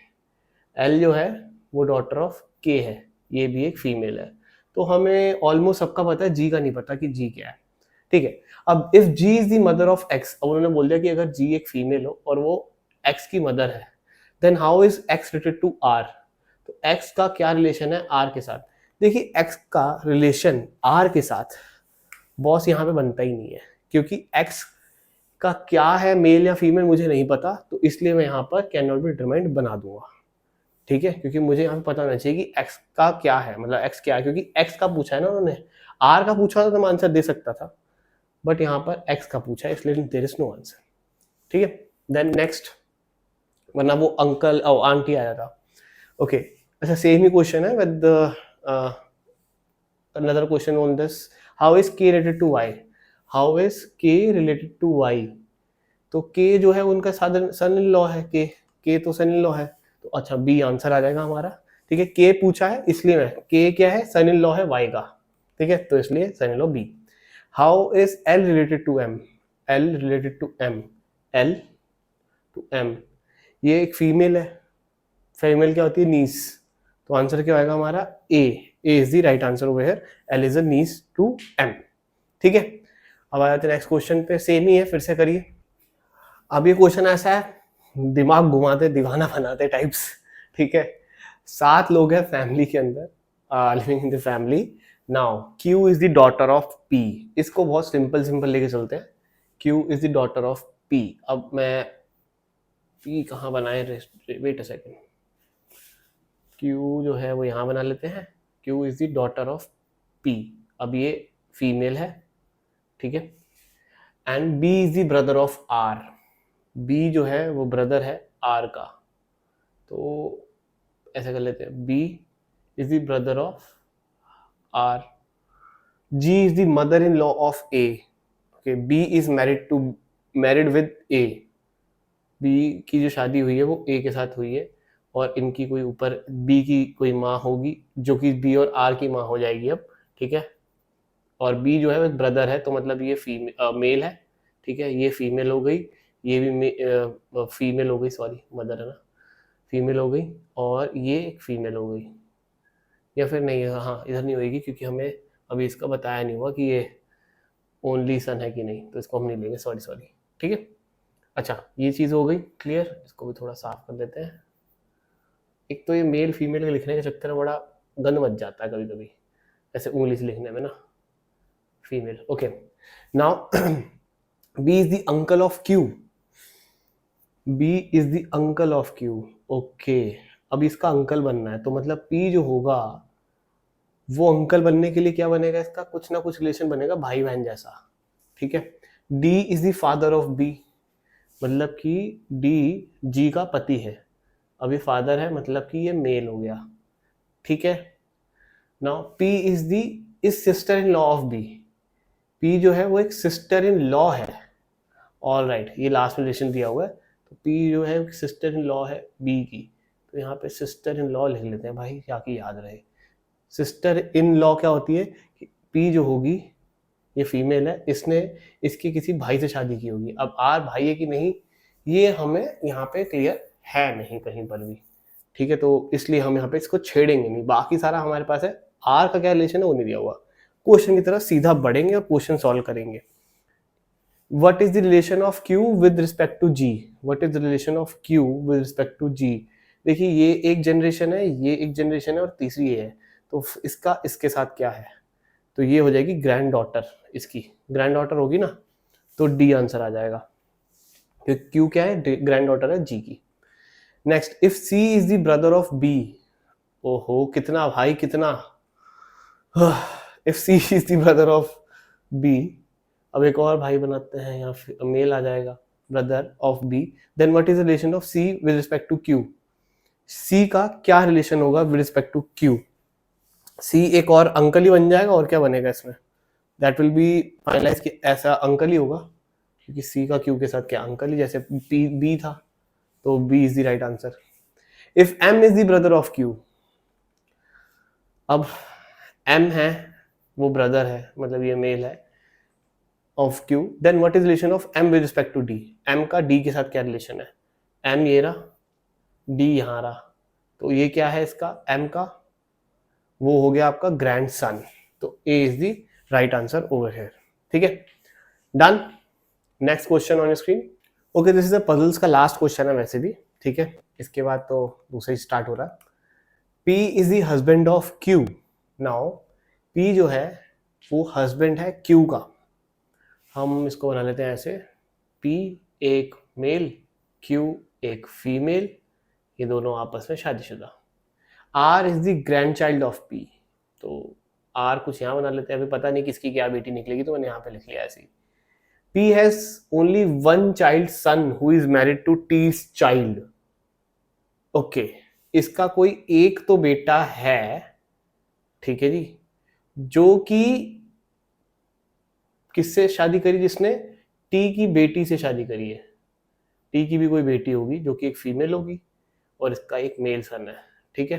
[SPEAKER 1] L जो है वो डॉटर ऑफ के है, ये भी एक फीमेल है। तो हमें ऑलमोस्ट सबका पता है, जी का नहीं पता कि जी क्या है। ठीक है, अब if G is the mother of X, अब उन्होंने बोल दिया कि अगर जी एक फीमेल हो और वो एक्स की मदर है, then how is X related to R, तो एक्स का क्या रिलेशन है आर के साथ। देखिए एक्स का रिलेशन आर के साथ बॉस यहाँ पे बनता ही नहीं है, क्योंकि एक्स का क्या है मेल या फीमेल मुझे नहीं पता, तो इसलिए मैं यहाँ पर कैन नॉट बी डिटरमाइंड बना दूंगा। ठीक है, क्योंकि मुझे यहाँ पे पता होना चाहिए कि एक्स का क्या है, मतलब एक्स क्या है, क्योंकि एक्स का पूछा है ना उन्होंने, आर का पूछा था तो मैं आंसर दे सकता था, बट यहाँ पर एक्स का पूछा है, इसलिए देयर इज नो आंसर। ठीक है, देन नेक्स्ट, वरना वो अंकल और आंटी आया था। ओके, अच्छा सेम ही क्वेश्चन है with another question on this, how is k related to y, how is k related to y, तो k जो है उनका सन इन लॉ है, k तो सन इन लॉ है, तो अच्छा बी आंसर आ जाएगा हमारा। ठीक है, k पूछा है इसलिए मैं, k क्या है, सन इन लॉ है y का। ठीक है, तो इसलिए son in law B. How is l related to m, l related to m, l to m, ये एक फीमेल है, फीमेल क्या होती है, नीस, तो आंसर क्या आएगा हमारा, A is the right answer over here, L is a niece to M. ठीक है, अब आ जाते हैं नेक्स्ट क्वेश्चन पे, सेम ही है, फिर से करिए। अब ये क्वेश्चन ऐसा है, दिमाग घुमाते दीवाना बनाते टाइप्स। ठीक है, 7 लोग हैं फैमिली के अंदर, living in the family. Now Q is the daughter of P, इसको बहुत सिंपल सिंपल लेके चलते हैं, Q is the daughter of P. अब मैं पी कहाँ बनाए, वेट अ सेकेंड, क्यू जो है वो यहाँ बना लेते हैं, Q is the daughter of P, अब ये फीमेल है। ठीक है, and B is the brother of R, B जो है वो ब्रदर है आर का, तो ऐसा कर लेते हैं, B is the brother of R, G is the mother in law of A, okay, B is married with A, B की जो शादी हुई है वो ए के साथ हुई है, और इनकी कोई ऊपर बी की कोई माँ होगी जो कि बी और आर की माँ हो जाएगी अब। ठीक है, और बी जो है वो ब्रदर है, तो मतलब ये मेल है। ठीक है, ये फीमेल हो गई, ये भी फीमेल हो गई, सॉरी मदर है ना, फीमेल हो गई, और ये एक फीमेल हो गई, या फिर नहीं, हाँ इधर नहीं होगी क्योंकि हमें अभी इसका बताया नहीं हुआ कि ये ओनली सन है कि नहीं, तो इसको हम नहीं लेंगे, सॉरी सॉरी। ठीक है, अच्छा ये चीज हो गई क्लियर, इसको भी थोड़ा साफ कर देते हैं। एक तो ये मेल फीमेल के लिखने के चक्कर में बड़ा गंद मच जाता है कभी कभी ऐसे उंगली से लिखने में ना, female. Okay now B is the uncle of Q, B is the uncle of Q. Okay अब इसका अंकल बनना है, तो मतलब पी जो होगा वो अंकल बनने के लिए क्या बनेगा, इसका कुछ ना कुछ रिलेशन बनेगा भाई बहन जैसा, ठीक है। D is the father of B, मतलब कि डी जी का पति है, अभी फादर है मतलब कि ये मेल हो गया, ठीक है। Now P is the is sister in law of B, P जो है वो एक सिस्टर इन लॉ है, ऑल राइट ये लास्ट में रिलेशन दिया हुआ है, तो पी जो है सिस्टर इन लॉ है बी की, तो यहाँ पे सिस्टर इन लॉ लिख लेते हैं भाई ताकि याद रहे। सिस्टर इन लॉ क्या होती है कि पी जो होगी ये फीमेल है, इसने इसकी किसी भाई से शादी की होगी, अब आर भाई है कि नहीं ये हमें यहाँ पे क्लियर है नहीं कहीं पर भी, ठीक है, तो इसलिए हम यहाँ पे इसको छेड़ेंगे नहीं, बाकी सारा हमारे पास है। आर का क्या रिलेशन है वो नहीं दिया हुआ, क्वेश्चन की तरह सीधा बढ़ेंगे और क्वेश्चन सॉल्व करेंगे। What is the relation of Q with respect to G? What is the relation of Q with respect to G? देखिए ये एक जनरेशन है, ये एक जनरेशन है और तीसरी ये है, तो इसका इसके साथ क्या है, तो ये हो जाएगी ग्रैंड डॉटर, इसकी ग्रैंड डॉटर होगी ना, तो डी आंसर आ जाएगा क्योंकि Q क्या है, ग्रैंड डॉटर है G की। Next if C is the brother of B, ओहो कितना भाई कितना, if C is the brother of B, अब एक और भाई बनाते हैं, यहाँ मेल आ जाएगा brother of B, then what is relation of C with respect to Q, C का क्या रिलेशन होगा with respect to Q, C एक और अंकल ही बन जाएगा और क्या बनेगा इसमें, दैट विल बी फाइनलाइज कि ऐसा अंकल ही होगा क्योंकि सी का क्यू के साथ क्या अंकल ही, जैसे बी था तो B is the right answer. If M is the brother of Q, अब एम है वो ब्रदर है मतलब ये मेल है of Q, then what is relation of M with respect to D, M का D के साथ क्या रिलेशन है, M ये रहा D यहाँ रहा, तो ये क्या है इसका M का, वो हो गया आपका ग्रैंड सन, तो A is the right answer over here, ठीक है done. Next question on your screen. Okay this is the puzzles का लास्ट क्वेश्चन है वैसे भी, ठीक है, इसके बाद तो दूसरा ही स्टार्ट हो रहा है। P is the husband of Q, now P जो है वो हस्बैंड है Q का, हम इसको बना लेते हैं ऐसे, P एक मेल Q एक फीमेल, ये दोनों आपस में शादीशुदा, R is the grand child of P, तो R कुछ यहाँ बना लेते हैं, अभी पता नहीं किसकी क्या बेटी निकलेगी तो मैंने यहाँ पे लिख लिया ऐसे। P has only one child son who is married to T's child, okay इसका कोई एक तो बेटा है, ठीक है जी, जो कि किससे शादी करी, जिसने टी की बेटी से शादी करी है, टी की भी कोई बेटी होगी जो कि एक फीमेल होगी और इसका एक मेल सन है, ठीक है।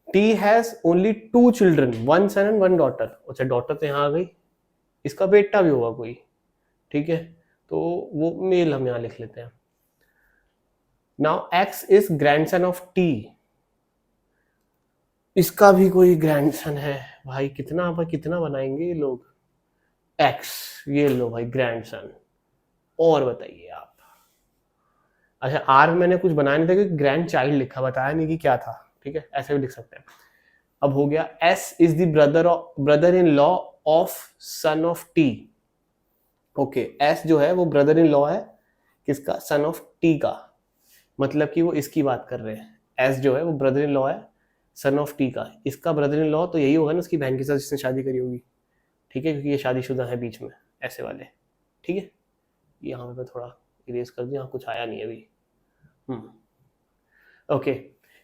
[SPEAKER 1] T has only two children, one son and one daughter, अच्छा डॉटर तो यहाँ आ गई, इसका बेटा भी होगा कोई, ठीक है, तो वो मेल हम यहाँ लिख लेते हैं। Now x is grandson of T, इसका भी कोई ग्रैंडसन है भाई, कितना बनाएंगे ये लोग, एक्स ये लो भाई ग्रैंडसन, और बताइए आप, अच्छा आर मैंने कुछ बनाया नहीं था क्योंकि ग्रैंड चाइल्ड लिखा, बताया नहीं कि क्या था, ठीक है ऐसे भी लिख सकते हैं। अब हो गया S is the brother in law of sun of T, okay S जो है वो ब्रदर इन लॉ है किसका, सन ऑफ टी का, मतलब कि वो इसकी बात कर रहे हैं, एस जो है वो ब्रदर इन लॉ है सन ऑफ टी का, इसका ब्रदर इन लॉ तो यही होगा ना उसकी बहन के साथ जिसने शादी करी होगी, ठीक है क्योंकि ये शादीशुदा है बीच में ऐसे वाले, ठीक है यहाँ पे थोड़ा इरेज कर दिया, यहाँ कुछ आया नहीं अभी, okay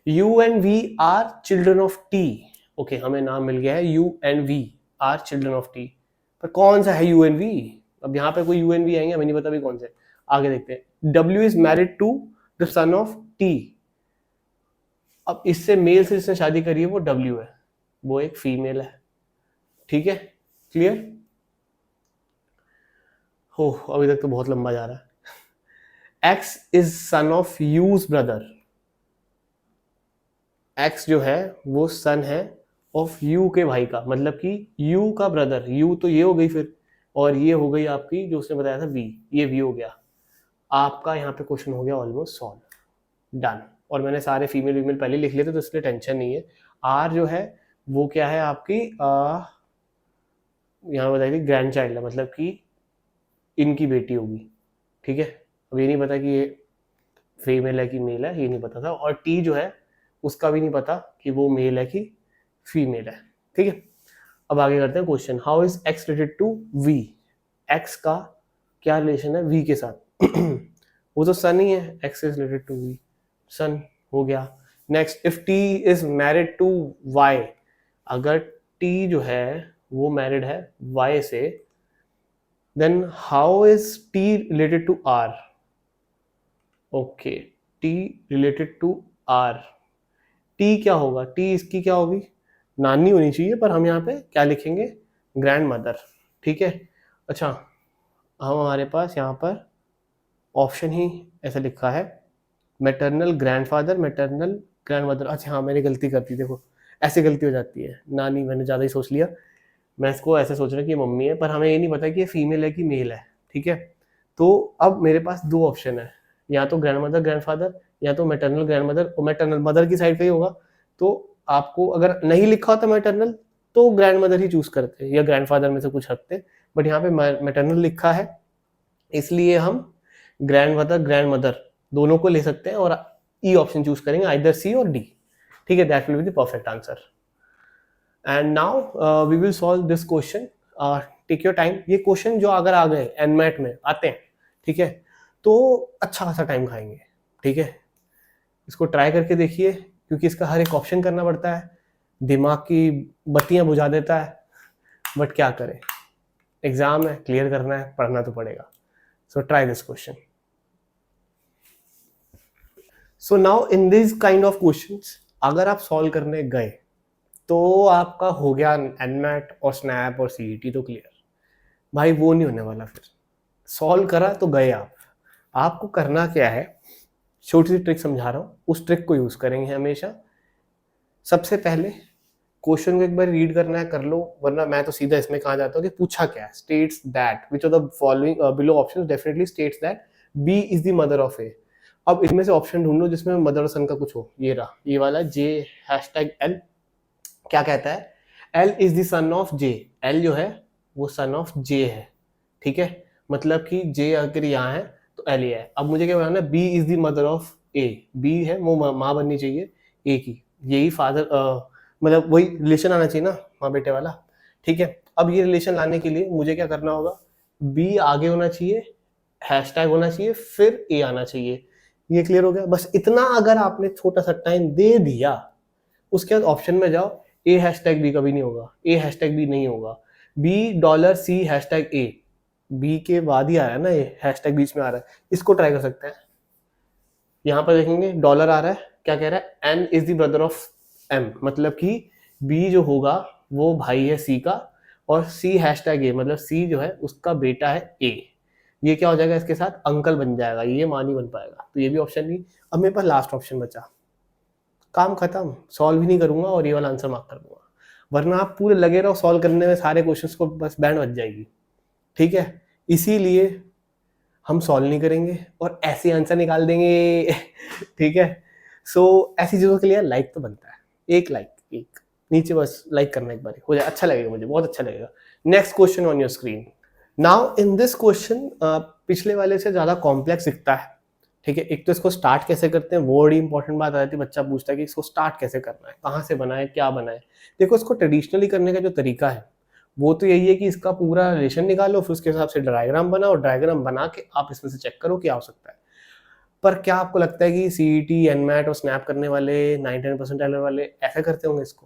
[SPEAKER 1] U and V are children of T, okay हमें नाम मिल गया है U and V are children of T, पर कौन सा है यू एंड वी, अब यहाँ पे कोई यू एंड वी आएंगे हमें नहीं पता भी कौन से, आगे देखते हैं। W is married to the son of T, अब इससे मेल से जिसने शादी करी है वो डब्ल्यू है, वो एक फीमेल है, ठीक है क्लियर हो, अभी तक तो बहुत लंबा जा रहा है। X is son of use brother, x जो है वो सन है ऑफ यू के भाई का, मतलब कि यू का ब्रदर, यू तो ये हो गई फिर, और ये हो गई आपकी जो उसने बताया था वी, ये वी हो गया, आपका यहाँ पे क्वेश्चन हो गया ऑलमोस्ट सॉल्व, डन। और मैंने सारे फीमेल पहले लिख लिए थे तो इसलिए टेंशन नहीं है। आर जो है वो क्या है आपकी यहाँ बताई थी ग्रैंड चाइल्ड है, मतलब कि इनकी बेटी होगी, ठीक है। अब ये नहीं पता कि ये फीमेल है कि मेल है, ये नहीं पता था। और टी जो है उसका भी नहीं पता कि वो मेल है कि फीमेल है, ठीक है। अब आगे करते हैं question, how is X related to V. X का क्या रिलेशन है वी के साथ वो तो सन ही है, X is related to V, son हो गया। Next, if T is married to Y, अगर टी जो है वो मैरिड है वाई से, then how is T related to R. Okay, T related to R, T क्या होगा, टी इसकी क्या होगी, नानी होनी चाहिए, पर हम यहाँ पे क्या लिखेंगे, ग्रैंड मदर, ठीक है। अच्छा, हम हमारे पास यहाँ पर ऑप्शन ही ऐसा लिखा है, maternal grandfather, maternal grand mother. अच्छा हाँ, मैंने गलती कर दी, देखो ऐसे गलती हो जाती है, नानी मैंने ज़्यादा ही सोच लिया, मैं इसको ऐसे सोच रहा कि ये मम्मी है, पर हमें ये नहीं पता कि ये फीमेल है कि मेल है, ठीक है। तो अब मेरे पास दो ऑप्शन है, या तो ग्रैंड मदर ग्रैंडफादर, या तो मैटरनल ग्रैंड मदर, और मैटरनल मदर की साइड पे ही होगा। तो आपको अगर नहीं लिखा होता मैटरनल तो ग्रैंड मदर ही चूज करते या ग्रैंडफादर में से कुछ हटते, बट यहाँ पे मैटरनल लिखा है, इसलिए हम ग्रैंड मदर ग्रैंड मदर दोनों को ले सकते हैं और ई ऑप्शन चूज करेंगे, आइदर सी और डी, ठीक है। That will be the perfect answer. And now we will solve this question, take your time. ये क्वेश्चन जो अगर आ गए एनमैट में आते हैं, ठीक है, तो अच्छा खासा टाइम खाएंगे, ठीक है। इसको ट्राई करके देखिए, क्योंकि इसका हर एक ऑप्शन करना पड़ता है, दिमाग की बत्तियां बुझा देता है, बट क्या करें, एग्जाम है, क्लियर करना है, पढ़ना तो पड़ेगा। So try this question. So now in this kind of questions अगर आप सॉल्व करने गए तो आपका हो गया एनमैट और स्नैप और सीईटी तो क्लियर, भाई वो नहीं होने वाला। फिर सॉल्व करा तो गए आप, आपको करना क्या है, छोटी सी ट्रिक समझा रहा हूँ, उस ट्रिक को यूज करेंगे हमेशा। सबसे पहले क्वेश्चन को एक बार रीड करना है, कर लो, वरना मैं तो सीधा इसमें कहा जाता हूँ कि पूछा क्या है, states that which are the following below options definitely states that B is the mother of A. अब इनमें से ऑप्शन ढूंढो जिसमें मदर और सन का कुछ हो, ये रहा, ये वाला जे हैशटैग एल क्या कहता है, L is the son of J, L जो है वो सन ऑफ जे है, ठीक है। मतलब कि जे अगर यहाँ है तो एल ये है। अब मुझे क्या बनाना है, B is the mother of A, B है वो माँ बननी चाहिए ए की, यही फादर मतलब वही रिलेशन आना चाहिए ना माँ बेटे वाला, ठीक है। अब ये रिलेशन लाने के लिए मुझे क्या करना होगा, बी आगे होना चाहिए, हैशटैग होना चाहिए, फिर ए आना चाहिए। ये क्लियर हो गया, बस इतना अगर आपने छोटा सा टाइम दे दिया, उसके बाद ऑप्शन में जाओ, ए हैशटैग बी कभी नहीं होगा, ए हैशटैग बी नहीं होगा, बी डॉलर सी हैशटैग ए, बी के बाद ही आ रहा है ना, ये हैशटैग बीच में आ रहा है, इसको ट्राई कर सकते हैं। यहाँ पर देखेंगे डॉलर आ रहा है, क्या कह रहा है, N is the brother of M, मतलब कि बी जो होगा वो भाई है सी का, और सी हैशटैग ए मतलब सी जो है उसका बेटा है ए, ये क्या हो जाएगा इसके साथ, अंकल बन जाएगा, ये माँ नहीं बन पाएगा, तो ये भी ऑप्शन नहीं। अब मेरे पास लास्ट ऑप्शन बचा, काम खत्म, सॉल्व ही नहीं करूंगा और ये वाला आंसर मार्क कर दूंगा, वरना आप पूरे लगे रहो सॉल्व करने में, सारे क्वेश्चंस को बस बैंड बज जाएगी, ठीक है। इसीलिए हम सॉल्व नहीं करेंगे और ऐसे आंसर निकाल देंगे ठीक है। सो ऐसी चीजों के लिए लाइक तो बनता है, एक लाइक, एक नीचे बस लाइक करना एक बार हो जाए, अच्छा लगेगा, मुझे बहुत अच्छा लगेगा। Next question on your screen. Now in this question पिछले वाले से ज्यादा कॉम्प्लेक्स दिखता है, ठीक है। एक तो इसको स्टार्ट कैसे करते हैं वो बड़ी इंपॉर्टेंट बात आ जाती है, बच्चा पूछता है कि इसको स्टार्ट कैसे करना है, कहाँ से बनाए, क्या बनाए। देखो इसको ट्रेडिशनली करने का जो तरीका है वो तो यही है कि इसका पूरा रिलेशन निकालो, फिर उसके हिसाब से डायग्राम बनाओ, डायग्राम बना के आप इसमें से चेक करो क्या हो सकता है। पर क्या आपको लगता है कि सीईटी एनमैट और स्नैप करने वाले 99% वाले ऐसा करते होंगे इसको,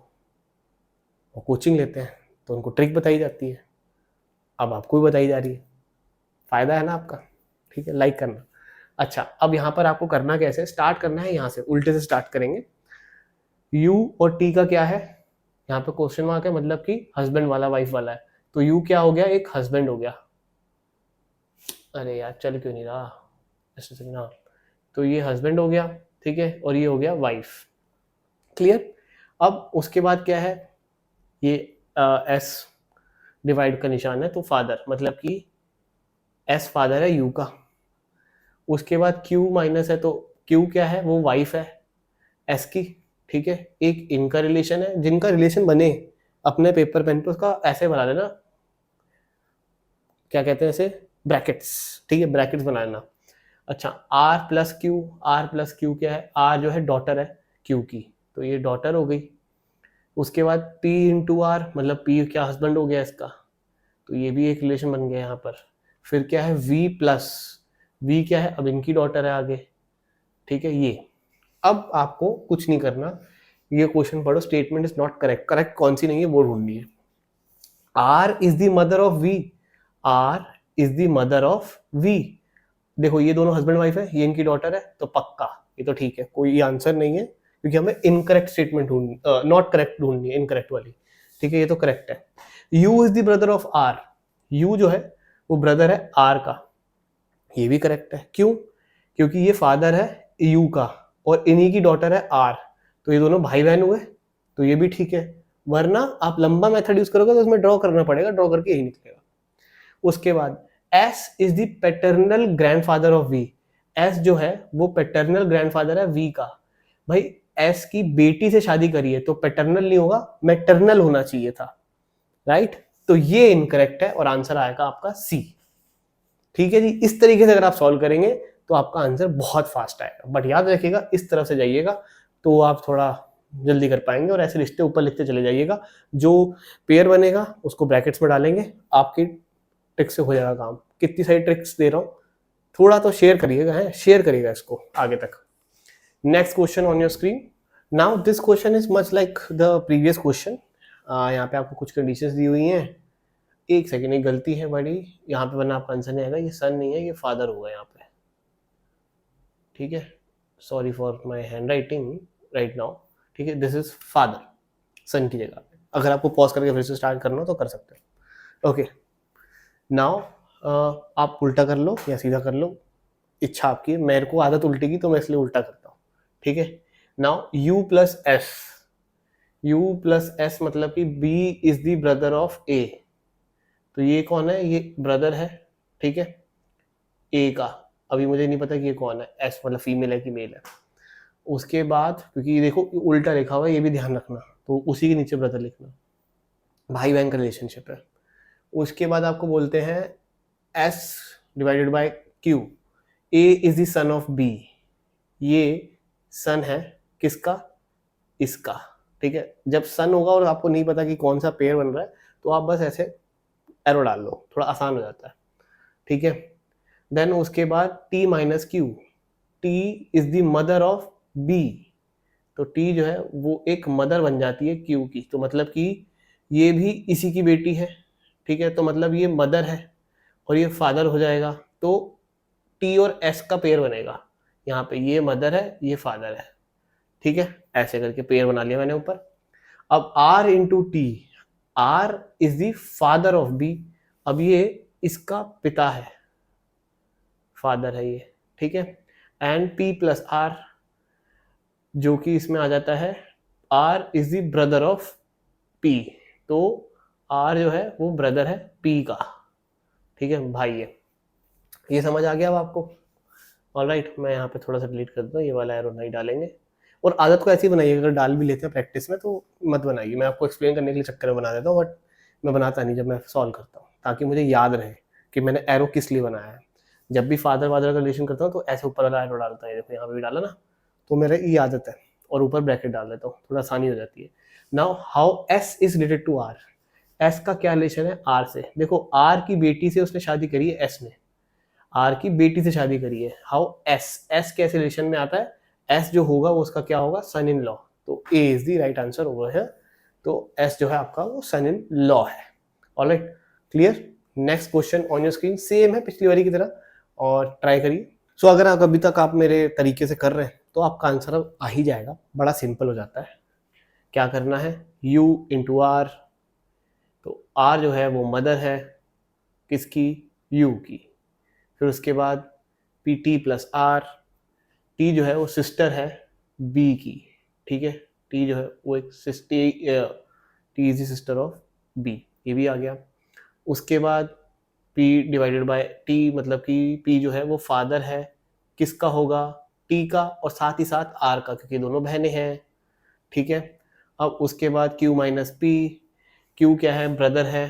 [SPEAKER 1] वो कोचिंग लेते हैं तो उनको ट्रिक बताई जाती है, अब आपको भी बताई जा रही है, फायदा है ना आपका, ठीक है, लाइक करना। अच्छा, अब यहाँ पर आपको करना कैसे, स्टार्ट करना है यहाँ से, उल्टे से स्टार्ट करेंगे। यू और टी का क्या है, यहाँ पे क्वेश्चन मार्क है, मतलब कि हस्बैंड वाला वाइफ वाला है, तो यू क्या हो गया, एक हस्बैंड हो गया। अरे यार चल क्यों नहीं रहा, ऐसे से ना, तो ये हस्बैंड हो गया, ठीक है, और ये हो गया वाइफ, क्लियर। अब उसके बाद क्या है, ये एस डिवाइड का निशान है, तो फादर, मतलब कि एस फादर है यू का, उसके बाद Q माइनस है, तो Q क्या है, वो वाइफ है S की, ठीक है। एक इनका रिलेशन है, जिनका रिलेशन बने अपने पेपर पेन पे उसका ऐसे बना लेना, क्या कहते हैं इसे, ब्रैकेट्स, ठीक है, ब्रैकेट्स बना लेना। अच्छा, R plus Q, R plus Q क्या है, R जो है डॉटर है Q की, तो ये डॉटर हो गई। उसके बाद P इंटू आर, मतलब P क्या हस्बैंड हो गया इसका, तो ये भी एक रिलेशन बन गया यहाँ पर। फिर क्या है V प्लस, V क्या है, अब इनकी डॉटर है आगे, ठीक है। ये अब आपको कुछ नहीं करना, ये क्वेश्चन पढ़ो, statement is not correct, correct कौन सी नहीं है वो ढूंढनी है। R is the mother of V, R is the mother of V, देखो ये दोनों हस्बैंड वाइफ है, ये इनकी डॉटर है, तो पक्का ये तो ठीक है, कोई आंसर नहीं है, क्योंकि हमें इनकरेक्ट स्टेटमेंट ढूंढनी, नॉट करेक्ट ढूंढनी है, इनकरेक्ट वाली, ठीक है, ये तो करेक्ट है। U is the brother of R, U जो है वो ब्रदर है आर का, ये भी करेक्ट है। क्यों, क्योंकि ये फादर है यू का और इन्हीं की डॉटर है आर, तो ये दोनों भाई बहन हुए, तो ये भी ठीक है। वरना आप लंबा मेथड यूज करोगे तो उसमें ड्रॉ करना पड़ेगा, ड्रॉ करके यही निकलेगा। उसके बाद S is the paternal grandfather of V, S जो है वो पैटर्नल ग्रैंडफादर है वी का। भाई एस की बेटी से शादी करी है तो पैटर्नल नहीं होगा, मैटरनल होना चाहिए था, राइट। तो ये इनकरेक्ट है और आंसर आएगा आपका सी, ठीक है जी। इस तरीके से अगर आप सॉल्व करेंगे तो आपका आंसर बहुत फास्ट आएगा, बट याद रखिएगा इस तरफ से जाइएगा तो आप थोड़ा जल्दी कर पाएंगे, और ऐसे रिश्ते ऊपर लिखते चले जाइएगा, जो पेयर बनेगा उसको ब्रैकेट्स में डालेंगे, आपकी ट्रिक से हो जाएगा काम। कितनी सारी ट्रिक्स दे रहा हूँ, थोड़ा तो शेयर करिएगा, है शेयर करिएगा इसको आगे तक। Next question on your screen, now this question is much like the previous question. यहाँ पे आपको कुछ कंडीशंस दी हुई हैं, एक सेकेंड, एक गलती है बड़ी यहाँ पे, वरना आपका आंसर नहीं आएगा, ये सन नहीं है, ये फादर होगा यहाँ पे, ठीक है। Sorry for my hand writing right now, ठीक है, दिस इज फादर, सन की जगह पे। अगर आपको पॉज करके फिर से स्टार्ट करना तो कर सकते हो। ओके, नाउ आप उल्टा कर लो या सीधा कर लो, इच्छा आपकी, मेरे को आदत उल्टी की तो मैं इसलिए उल्टा करता हूँ, ठीक है। Now U plus S, U plus S मतलब कि B is the brother of A, तो ये कौन है, ये ब्रदर है, ठीक है, A का। अभी मुझे नहीं पता कि ये कौन है, S मतलब फीमेल है कि मेल है। उसके बाद क्योंकि देखो उल्टा लिखा हुआ है, ये भी ध्यान रखना, तो उसी के नीचे ब्रदर लिखना, भाई बहन का रिलेशनशिप है। उसके बाद आपको बोलते हैं S divided by Q, A is the son of B, ये सन है किसका, इसका, ठीक है। जब सन होगा और आपको नहीं पता कि कौन सा पेयर बन रहा है तो आप बस ऐसे एरो डाल लो, थोड़ा आसान हो जाता है, ठीक है। देन उसके बाद T minus Q, T is the mother of B, तो T जो है वो एक मदर बन जाती है Q की, तो मतलब कि ये भी इसी की बेटी है, ठीक है, तो मतलब ये मदर है और ये फादर हो जाएगा, तो T और S का पेयर बनेगा, यहाँ पे ये मदर है ये फादर है, ठीक है। ऐसे करके पेयर बना लिया मैंने ऊपर। अब R into T, R is the father of B, अब ये इसका पिता है, फादर है ये, ठीक है। एंड P प्लस R जो कि इसमें आ जाता है, R is the brother of P, तो R जो है वो ब्रदर है P का, ठीक है, भाई है। ये समझ आ गया अब आपको, ऑलराइट। मैं यहाँ पे थोड़ा सा डिलीट कर दूँ, ये वाला एरो नहीं डालेंगे, और आदत को ऐसी बनाइए, अगर डाल भी लेते हैं प्रैक्टिस में तो मत बनाइए, मैं आपको एक्सप्लेन करने के लिए चक्कर में बना देता हूँ, बट मैं बनाता नहीं जब मैं सॉल्व करता हूँ, ताकि मुझे याद रहे कि मैंने एरो किस लिए बनाया है। जब भी फादर वादर का रिलेशन करता हूँ तो ऐसे ऊपर वाला एरो डालता है, देखो यहाँ पे भी डाला ना, तो मेरा ये आदत है, और ऊपर ब्रैकेट डाल देता हूँ, थोड़ा आसानी हो जाती है। Now how S is related to R, S का क्या रिलेशन है आर से, देखो आर की बेटी से उसने शादी करी है एस ने, आर की बेटी से शादी करी है। हाउ एस, एस कैसे रिलेशन में आता है, एस जो होगा वो उसका क्या होगा, सन इन लॉ, तो A is the right answer over है, तो एस जो है आपका वो सन इन लॉ है। Alright, clear. Next question on your screen, same है पिछली बारी की तरह, और ट्राई करिए। सो अगर आप अभी तक आप मेरे तरीके से कर रहे हैं तो आपका आंसर अब आ ही जाएगा, बड़ा सिंपल हो जाता है। क्या करना है, U इंटू आर, तो R जो है वो मदर है किसकी, U की। फिर उसके बाद P T plus R, T जो है वो सिस्टर है बी की, ठीक है, टी जो है वो एक T is sister of B, ये भी आ गया। उसके बाद पी डिवाइडेड बाय टी, मतलब कि पी जो है वो फादर है किसका होगा, टी का और साथ ही साथ आर का, क्योंकि दोनों बहनें हैं, ठीक है। अब उसके बाद Q माइनस पी, Q क्या है, ब्रदर है,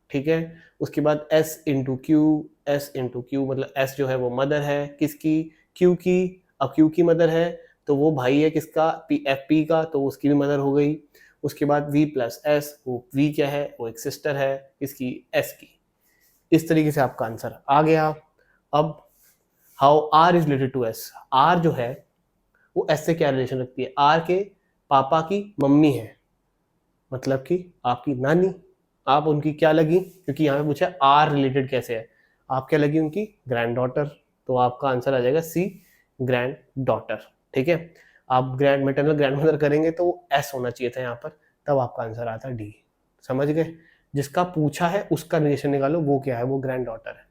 [SPEAKER 1] ठीक है। उसके बाद S into Q, S into Q मतलब S जो है वो मदर है किसकी, Q की। अब Q की मदर है तो वो भाई है किसका, FP का, तो उसकी भी मदर हो गई। उसके बाद V प्लस S, वो V क्या है, वो एक सिस्टर है इसकी, S की। इस तरीके से आपका आंसर आ गया। अब how R is related to S, R जो है वो S से क्या रिलेशन रखती है, R के पापा की मम्मी है, मतलब कि आपकी नानी। आप उनकी क्या लगी, क्योंकि यहाँ पे पूछा आर रिलेटेड कैसे है, आप क्या लगी, उनकी ग्रैंड डॉटर। तो आपका आंसर आ जाएगा सी, ग्रैंड डॉटर, ठीक है। आप ग्रैंड मैटरनल ग्रैंड मदर करेंगे तो एस होना चाहिए था यहाँ पर, तब आपका आंसर आता डी। समझ गए, जिसका पूछा है उसका रिलेशन निकालो, वो क्या है, वो ग्रैंड डॉटर है,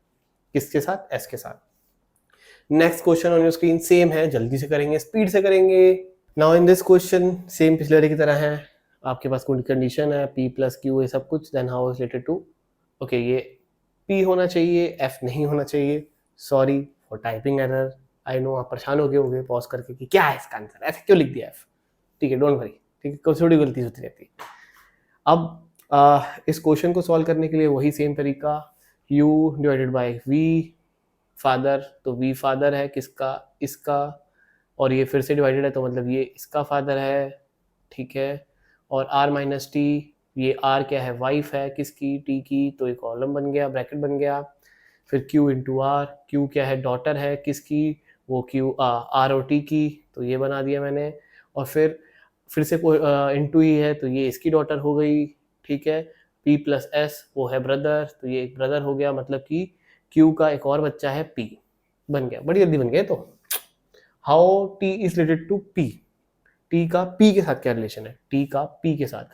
[SPEAKER 1] किसके साथ, एस के साथ। Next question on your screen same है, जल्दी से करेंगे, स्पीड से करेंगे। Now in this question same पिछले वाले की तरह है, आपके पास कोई कंडीशन है P प्लस क्यू ये सब कुछ, then how is related to, okay ये P होना चाहिए, F नहीं होना चाहिए। Sorry for typing error, I know आप परेशान हो गए होंगे पॉज करके कि क्या है इसका आंसर, ऐसे क्यों लिख दिया F, ठीक है, डोंट वरी, ठीक है, कुछ थोड़ी गलती होती रहती है। अब इस क्वेश्चन को सॉल्व करने के लिए वही सेम तरीका, U divided by V father, तो V फादर है किसका, इसका, और ये फिर से डिवाइडेड है तो मतलब ये इसका फादर है, ठीक है। और R माइनस टी, ये R क्या है, वाइफ है किसकी, T की, तो एक कॉलम बन गया, ब्रैकेट बन गया। फिर Q इंटू आर, Q क्या है, डॉटर है किसकी, वो Q R और T की, तो ये बना दिया मैंने। और फिर से इंटू ही है तो ये इसकी डॉटर हो गई, ठीक है। P प्लस S वो है ब्रदर, तो ये एक ब्रदर हो गया, मतलब कि Q का एक और बच्चा है P, बन गया, बड़ी जल्दी बन गया। तो how T is related to P, T का P के साथ क्या रिलेशन है, T का P के साथ,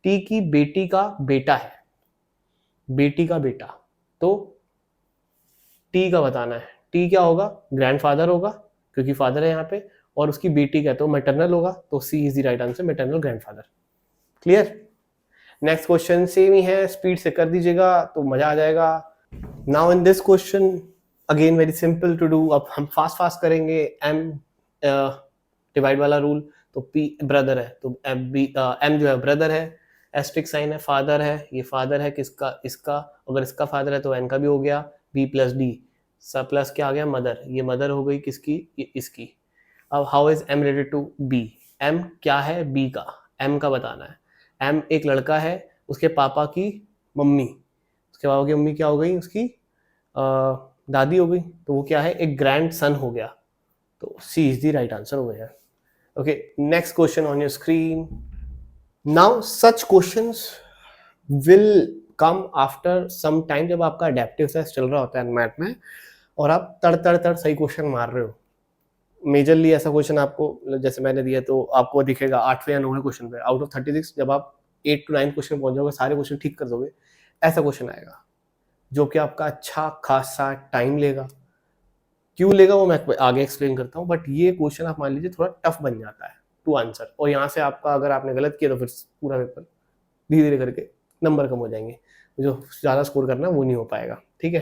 [SPEAKER 1] T की बेटी का बेटा है, बेटी का बेटा, तो T का बताना है, T क्या होगा, ग्रैंडफादर होगा क्योंकि फादर है यहाँ पे, और उसकी बेटी का तो मैटरनल होगा, तो C is the right answer, maternal grandfather. Clear. Next question same ही है, स्पीड से कर दीजिएगा तो मजा आ जाएगा। Now in this question again very simple to do, अब हम फास्ट फास्ट करेंगे। M डिवाइड वाला रूल, तो P ब्रदर है तो M जो है ब्रदर है, एस्ट्रिक साइन है, फादर है, ये फादर है किसका, इसका, अगर इसका फादर है तो N का भी हो गया, B प्लस D, सब प्लस क्या आ गया, मदर, ये मदर हो गई किसकी, ये इसकी। अब how is M related to B, M क्या है, B का, M का बताना है। M एक लड़का है, उसके पापा की मम्मी, उसके पापा की मम्मी क्या हो गई, उसकी दादी हो गई, तो वो क्या है, एक ग्रैंड सन हो गया, तो C is the right answer हो गया। Okay, next question on your screen. Now such questions will come after some time, जब आपका अडेप्टिव टेस्ट चल रहा होता है मैथ में और आप तड़ तड़ तड़ सही क्वेश्चन मार रहे हो। मेजरली ऐसा क्वेश्चन आपको, जैसे मैंने दिया तो आपको दिखेगा 8वें या 9वें क्वेश्चन पे आउट ऑफ 36, जब आप 8 to 9 क्वेश्चन पहुंच जाओगे, सारे क्वेश्चन ठीक कर दोगे, ऐसा क्वेश्चन आएगा जो कि आपका अच्छा खासा टाइम लेगा। क्यों लेगा वो मैं आगे एक्सप्लेन करता हूँ, बट ये क्वेश्चन आप मान लीजिए थोड़ा टफ बन जाता है टू आंसर, और यहाँ से आपका अगर आपने गलत किया तो फिर पूरा पेपर धीरे धीरे करके नंबर कम हो जाएंगे, जो ज़्यादा स्कोर करना वो नहीं हो पाएगा, ठीक है,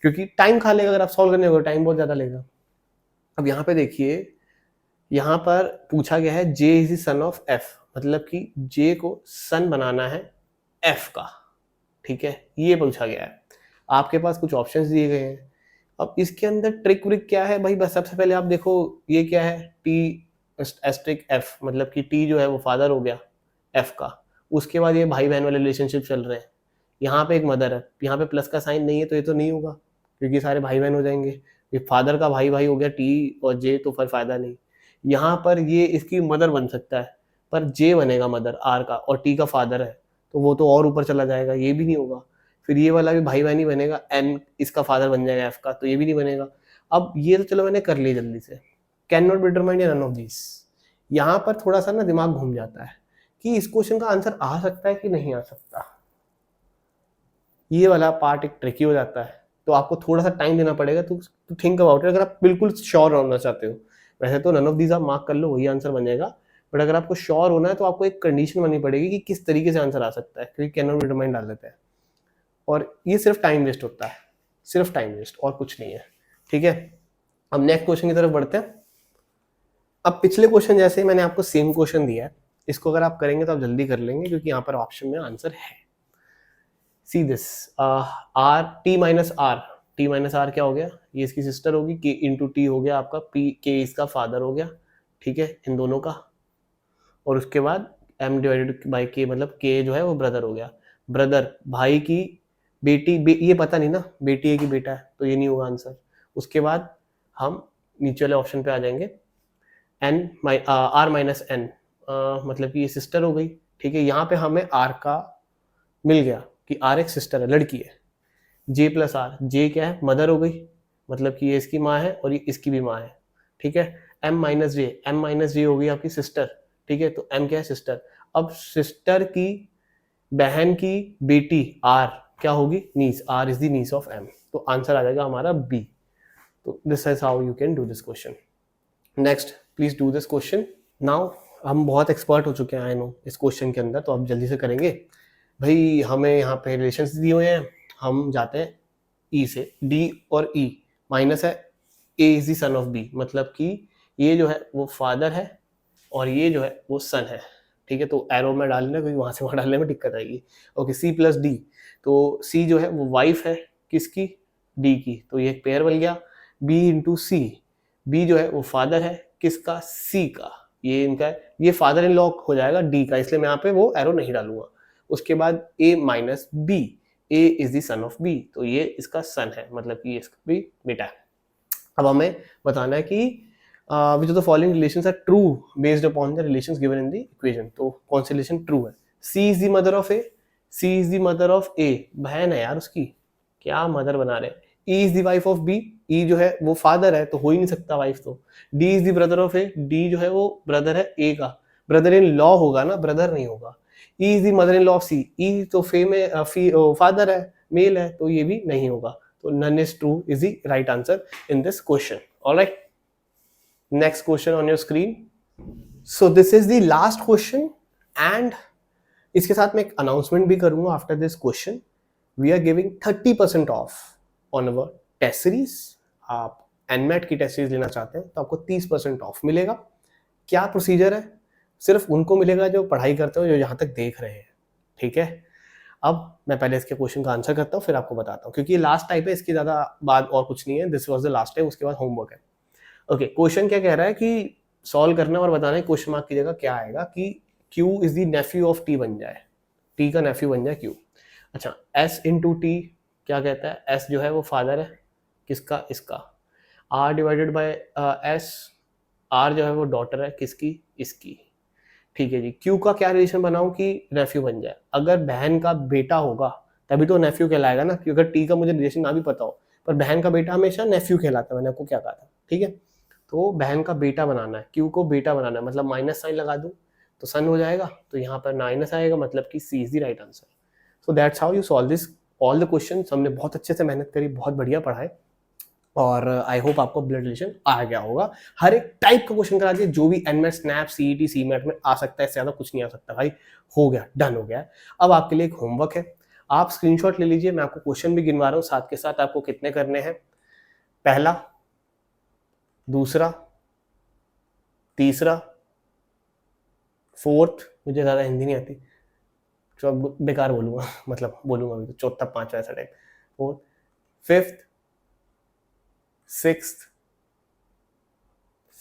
[SPEAKER 1] क्योंकि टाइम खा लेगा, अगर आप सॉल्व करने को टाइम बहुत ज़्यादा लेगा। अब यहाँ पे देखिए, यहाँ पर पूछा गया है J is the son of F, मतलब कि J को सन बनाना है F का, ठीक है, ये पूछा गया है। आपके पास कुछ ऑप्शंस दिए गए हैं, अब इसके अंदर ट्रिक व्रिक क्या है भाई, बस सबसे पहले आप देखो ये क्या है, T एस्ट्रिक F, मतलब कि T जो है वो फादर हो गया F का, उसके बाद ये भाई बहन वाले रिलेशनशिप चल रहे हैं, यहाँ पे एक मदर है, यहाँ पे प्लस का साइन नहीं है तो ये तो नहीं होगा क्योंकि सारे भाई बहन हो जाएंगे, ये फादर का भाई भाई हो गया T और J, तो फिर फायदा नहीं। यहाँ पर ये इसकी मदर बन सकता है, पर J बनेगा मदर R का, और T का फादर है तो वो तो और ऊपर चला जाएगा, ये भी नहीं होगा। फिर ये वाला भी भाई बहन ही बनेगा, N इसका फादर बन जाएगा F का, तो ये भी नहीं बनेगा। अब ये तो चलो मैंने कर लिया जल्दी से, can not be determined none of this. यहाँ पर थोड़ा सा ना दिमाग घूम जाता है कि इस क्वेश्चन का आंसर आ सकता है कि नहीं आ सकता, ये वाला पार्ट एक ट्रिकी हो जाता है, तो आपको थोड़ा सा टाइम देना पड़ेगा टू थिंक अबाउट इट, अगर आप बिल्कुल श्योर होना चाहते हो। वैसे तो नन ऑफ दीज आप मार्क कर लो, वही आंसर बन जाएगा, बट अगर आपको श्योर होना है तो आपको एक कंडीशन बननी पड़ेगी कि किस तरीके से आंसर आ सकता है, क्योंकि कैन नॉट बी डिटरमाइंड डाल देते हैं, और ये सिर्फ टाइम वेस्ट होता है, सिर्फ टाइम वेस्ट और कुछ नहीं है, ठीक है। अब नेक्स्ट क्वेश्चन की तरफ बढ़ते हैं। अब पिछले क्वेश्चन जैसे मैंने आपको सेम क्वेश्चन दिया है, इसको अगर आप करेंगे तो आप जल्दी कर लेंगे क्योंकि यहाँ पर ऑप्शन में आंसर है। See this R T minus R, T minus R क्या हो गया, ये इसकी सिस्टर होगी, के इंटू टी हो गया आपका, पी के इसका फादर हो गया, ठीक है, इन दोनों का। और उसके बाद एम डिवाइडेड बाई के, मतलब के जो है वो ब्रदर हो गया। ब्रदर भाई की बेटी, ये पता नहीं ना बेटी है कि बेटा है, तो ये नहीं होगा आंसर। उसके बाद हम नीचे वाले ऑप्शन पे आ जाएंगे, एन आर माइनस एन, मतलब कि ये सिस्टर हो गई, ठीक है। यहाँ पे हमें आर का मिल गया कि आर एक सिस्टर है, लड़की है। जे प्लस आर, जे क्या है, मदर हो गई, मतलब कि ये इसकी माँ है और ये इसकी भी माँ है, ठीक है। एम माइनस जे, एम माइनस जे हो गई आपकी सिस्टर, ठीक है, तो एम क्या है, सिस्टर। अब सिस्टर की बहन की बेटी आर क्या होगी, niece, R is the niece of M, तो आंसर आ जाएगा हमारा B. So this is how you can do this question. Next please do this question now. हम बहुत एक्सपर्ट हो चुके हैं आई नो इस क्वेश्चन के अंदर, तो आप जल्दी से करेंगे। भाई हमें यहाँ पे रिलेशंस दिए हुए हैं, हम जाते हैं ई से, डी और ई माइनस है, A is the son of B, मतलब कि ये जो है वो फादर है और ये जो है वो सन है, ठीक है। तो एरो में डालना क्योंकि वहां से वहां डालने में दिक्कत आएगी। ओके, सी प्लस डी, तो सी जो है वो वाइफ है किसकी, डी की, तो ये एक पेयर बन गया। बी इंटू सी, बी जो है वो फादर है किसका, सी का, ये इनका है, ये फादर इन लॉ हो जाएगा डी का, इसलिए मैं यहाँ पे वो एरो नहीं डालूंगा। उसके बाद A minus B, A is the son of B, तो ये इसका सन है, मतलब कि इसका भी बेटा है। अब हमें बताना है कि which of the following relations are true based upon the relations given in the equation, तो कौन सी रिलेशन ट्रू है। C is the mother of A, C is the mother of A, बहन है यार उसकी, क्या मदर बना रहे हैं। E is the wife of B, E जो है वो फादर है तो हो ही नहीं सकता वाइफ तो। D is the brother of A, D जो है वो ब्रदर है ए का, ब्रदर इन लॉ होगा ना, ब्रदर नहीं होगा। E is the mother in law of C, E तो फादर है, मेल है, तो ये भी नहीं होगा। तो none is true is the right answer in this question. All right, next question on your screen. So this is the last question and इसके साथ मैं एक अनाउंसमेंट भी करूंगा after this question. We are giving 30% off on our test series. आप NMAT की test series लेना चाहते हैं तो आपको 30% ऑफ मिलेगा। क्या प्रोसीजर है, सिर्फ उनको मिलेगा जो पढ़ाई करते हो, जो यहाँ तक देख रहे हैं, ठीक है। अब मैं पहले इसके क्वेश्चन का आंसर करता हूँ फिर आपको बताता हूँ, क्योंकि ये लास्ट टाइप है, इसकी ज्यादा बाद और कुछ नहीं है। This was the last time, उसके बाद होमवर्क है। ओके, क्वेश्चन क्या कह रहा है कि सॉल्व करना और बताना है, क्वेश्चन मार्क की जगह क्या आएगा कि Q is the Neiphiu of T बन जाए, T का नेफ्यू बन जाए Q। अच्छा, S इंटू टी क्या कहता है, S जो है वो फादर है किसका, इसका। R divided by S, R जो है वो डॉटर है किसकी, इसकी, ठीक है जी। Q का क्या रिलेशन बनाऊं कि नेफ्यू बन जाए, अगर बहन का बेटा होगा तभी तो नेफ्यू कहलाएगा ना, क्योंकि अगर T का मुझे रिलेशन ना भी पता हो, पर बहन का बेटा हमेशा नेफ्यू कहलाता है, मैंने आपको क्या कहा था, ठीक है। तो बहन का बेटा बनाना है, Q को बेटा बनाना है, मतलब माइनस साइन लगा दूं तो सन हो जाएगा, तो यहाँ पर माइनस आएगा, मतलब कि C is the right answer. So that's how you solve this all the questions. हमने बहुत अच्छे से मेहनत करी, बहुत बढ़िया पढ़ाए, और आई होप आपको ब्लड रिलेशन आ गया होगा। हर एक टाइप का क्वेश्चन करा दिया, जो भी एनमेट, स्नैप, सीईटी, सीमेट में आ सकता है, इससे ज्यादा कुछ नहीं आ सकता भाई। हो गया, डन हो गया। अब आपके लिए एक होमवर्क है, आप स्क्रीनशॉट ले लीजिए, मैं आपको क्वेश्चन भी गिनवा रहा हूँ साथ के साथ, आपको कितने करने हैं, पहला, दूसरा, तीसरा, फोर्थ, मुझे ज्यादा हिंदी नहीं आती तो बेकार बोलूंगा मतलब बोलूंगा भी तो, चौथा, पांचवा, ऐसा type, fourth, fifth, sixth,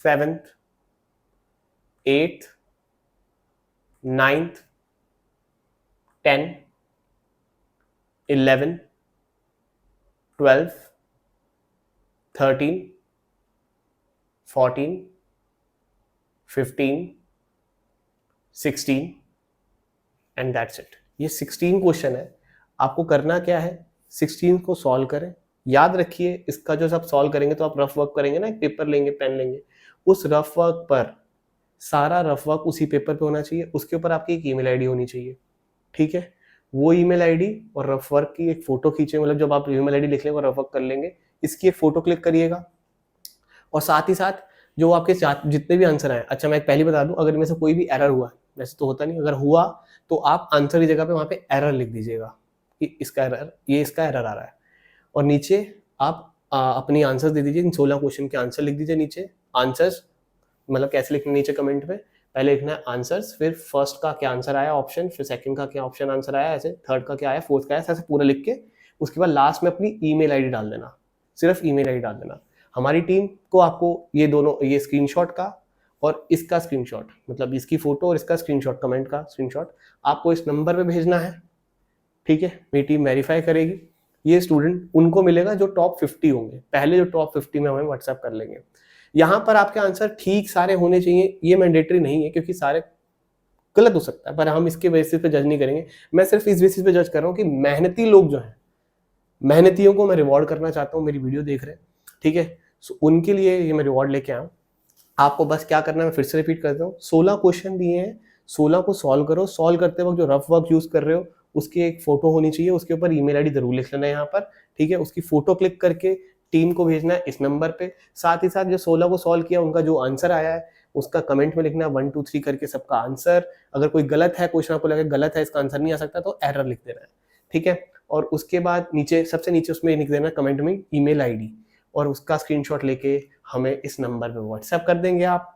[SPEAKER 1] seventh, eighth, ninth, 10, 11, 12, 13, 14, 15, 16 and that's it. ये 16 क्वेश्चन है। आपको करना क्या है, 16 को सॉल्व करें। याद रखिए, इसका जो आप सॉल्व करेंगे तो आप रफ वर्क करेंगे ना, एक पेपर लेंगे, पेन लेंगे, उस रफ वर्क पर, सारा रफ वर्क उसी पेपर पे होना चाहिए, उसके ऊपर आपकी एक ईमेल आईडी होनी चाहिए, ठीक है। वो ईमेल आईडी और रफ वर्क की एक फोटो खींचे, मतलब जब आप ईमेल आईडी लिख लेंगे और रफ वर्क कर लेंगे, इसकी एक फोटो क्लिक करिएगा, और साथ ही साथ जो आपके जितने भी आंसर आए, अच्छा मैं एक पहले बता दूं, अगर इनमें से कोई भी एरर हुआ, वैसे तो होता नहीं, अगर हुआ तो आप आंसर की जगह पे वहां पे एरर लिख दीजिएगा कि इसका एरर, ये इसका एरर आ रहा है, और नीचे आप अपनी आंसर्स दे दीजिए, इन 16 क्वेश्चन के आंसर लिख दीजिए नीचे। आंसर्स मतलब कैसे लिखना नीचे कमेंट में, पहले लिखना है आंसर्स, फिर फर्स्ट का क्या आंसर आया ऑप्शन, फिर सेकंड का क्या ऑप्शन आंसर आया, ऐसे थर्ड का क्या आया, फोर्थ का आया, ऐसे पूरा लिख के उसके बाद लास्ट में अपनी ईमेल आईडी डाल देना, सिर्फ ईमेल आईडी डाल देना। हमारी टीम को आपको ये दोनों, ये स्क्रीनशॉट का और इसका स्क्रीनशॉट, मतलब इसकी फोटो और इसका स्क्रीनशॉट, कमेंट का स्क्रीनशॉट आपको इस नंबर पे भेजना है, ठीक है। मेरी टीम वेरीफाई करेगी, ये स्टूडेंट उनको मिलेगा जो टॉप 50 होंगे, पहले जो टॉप 50 में हमें व्हाट्सएप कर लेंगे। यहाँ पर आपके आंसर ठीक सारे होने चाहिए, ये मैंडेटरी नहीं है क्योंकि सारे गलत हो सकता है, पर हम इसके बेसिस पे जज नहीं करेंगे। मैं सिर्फ इस बेसिस पे जज कर रहा हूँ कि मेहनती लोग जो हैं, मेहनतियों को मैं रिवॉर्ड करना चाहता हूँ, मेरी वीडियो देख रहे हैं, ठीक है। सो उनके लिए ये मैं रिवॉर्ड लेके आया हूँ। आपको बस क्या करना है, मैं फिर से रिपीट करता हूँ, 16 क्वेश्चन दिए हैं, 16 को सॉल्व करो। सॉल्व करते वक्त जो रफ वर्क यूज कर रहे हो उसकी एक फोटो होनी चाहिए, उसके ऊपर ईमेल आईडी जरूर लिख लेना है यहाँ पर, ठीक है। उसकी फोटो क्लिक करके टीम को भेजना है इस नंबर पे। साथ ही साथ जो 16 को सॉल्व किया उनका जो आंसर आया है उसका कमेंट में लिखना है 1 2 3 करके सबका आंसर। अगर कोई गलत है, क्वेश्चन आपको लगे गलत है, इसका आंसर नहीं आ सकता, तो एरर लिख देना है, ठीक है। और उसके बाद नीचे सबसे नीचे उसमें लिख देना कमेंट में ईमेल आईडी, और उसका स्क्रीनशॉट लेके हमें इस नंबर पे व्हाट्सएप कर देंगे आप।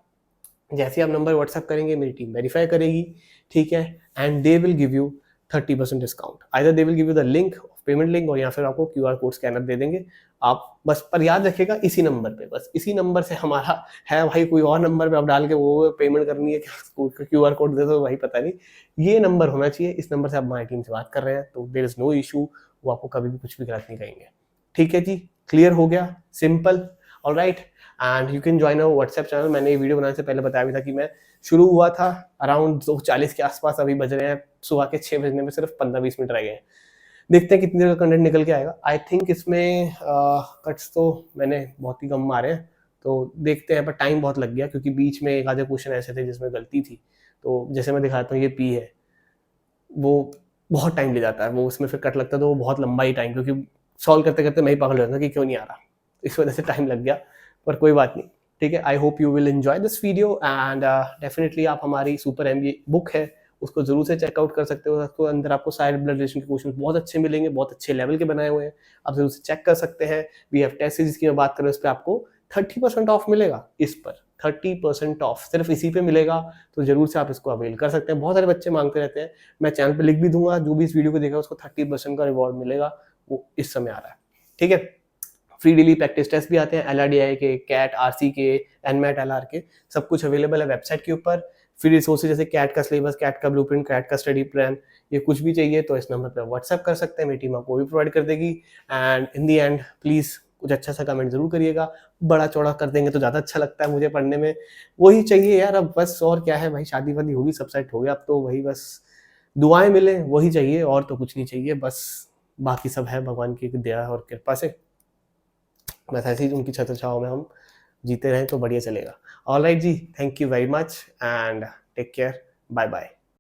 [SPEAKER 1] जैसे आप नंबर व्हाट्सएप करेंगे मेरी टीम वेरीफाई करेगी, ठीक है, and they will give you 30% discount. Either they will give you the link, payment link, और या फिर आपको QR कोड स्कैनर दे देंगे आप। बस पर याद रखिएगा इसी नंबर पे, बस इसी नंबर से हमारा है भाई, कोई और नंबर पे आप डाल के वो पेमेंट करनी है, QR कोड दे दो भाई, पता नहीं। ये नंबर होना चाहिए, इस नंबर से आप हमारी टीम से बात कर रहे हैं तो देयर इज नो इशू, वो आपको कभी भी कुछ भी गलत नहीं कहेंगे, ठीक है जी। क्लियर हो गया, simple, alright. And you can join our WhatsApp channel. मैंने ये वीडियो बनाने से पहले बताया भी था कि मैं शुरू हुआ था अराउंड 2:40 के आसपास, अभी बज रहे हैं सुबह के 6 बजने में सिर्फ 15-20 मिनट रह गए हैं। देखते हैं कितनी देर का कंटेंट निकल के आएगा। आई थिंक इसमें कट्स तो मैंने बहुत ही कम मारे हैं, तो देखते हैं, पर टाइम बहुत लग गया क्योंकि बीच में एक आधे क्वेश्चन ऐसे थे जिसमें गलती थी। तो जैसे मैं दिखाता हूँ, ये पी है, वो बहुत टाइम ले जाता है, वो उसमें फिर कट लगता है तो वो बहुत लंबा ही टाइम, क्योंकि सॉल्व करते करते मैं ही पागल हो जाता कि क्यों नहीं आ रहा, इस वजह से टाइम लग गया, पर कोई बात नहीं, ठीक है। I hope you will enjoy this video and definitely आप हमारी सुपर MBA बुक है उसको जरूर से चेकआउट कर सकते हो। उसको अंदर आपको सारे ब्लड रिलेशन के क्वेश्चन बहुत अच्छे मिलेंगे, बहुत अच्छे लेवल के बनाए हुए हैं, आप जरूर से चेक कर सकते हैं। वी हैव टेस्ट सीरीज की मैं बात करूँ, इस पर आपको 30% ऑफ मिलेगा, इस पर 30% ऑफ सिर्फ इसी पे मिलेगा, तो जरूर से आप इसको अवेल कर सकते हैं। बहुत सारे बच्चे मांगते रहते हैं, मैं चैनल पे लिख भी दूंगा, जो भी इस वीडियो को देखेगा उसको 30% का रिवॉर्ड मिलेगा, वो इस समय आ रहा है, ठीक है। फ्री डेली प्रैक्टिस टेस्ट भी आते हैं, LRDI के, कैट, RC के, एनमैट, LR के, सब कुछ अवेलेबल है वेबसाइट के ऊपर। फ्री रिसोर्सेज जैसे कैट का सिलेबस, कैट का ब्लूप्रिंट, कैट का स्टडी प्लान, ये कुछ भी चाहिए तो इस नंबर पर व्हाट्सएप कर सकते हैं, मेरी टीम आपको भी प्रोवाइड कर देगी। And in the and please कुछ अच्छा सा कमेंट जरूर करिएगा, बड़ा चौड़ा कर देंगे तो ज़्यादा अच्छा लगता है मुझे पढ़ने में, वही चाहिए यार अब बस, और क्या है भाई, शादी वादी होगी, सब सेट हो गया, अब तो वही बस दुआएं मिले वही चाहिए, और तो कुछ नहीं चाहिए, बस बाकी सब है भगवान की दया और कृपा से, बस ऐसे ही उनकी छत्र छाओं में हम जीते रहें तो बढ़िया चलेगा। All right ji, thank you very much and take care, bye bye.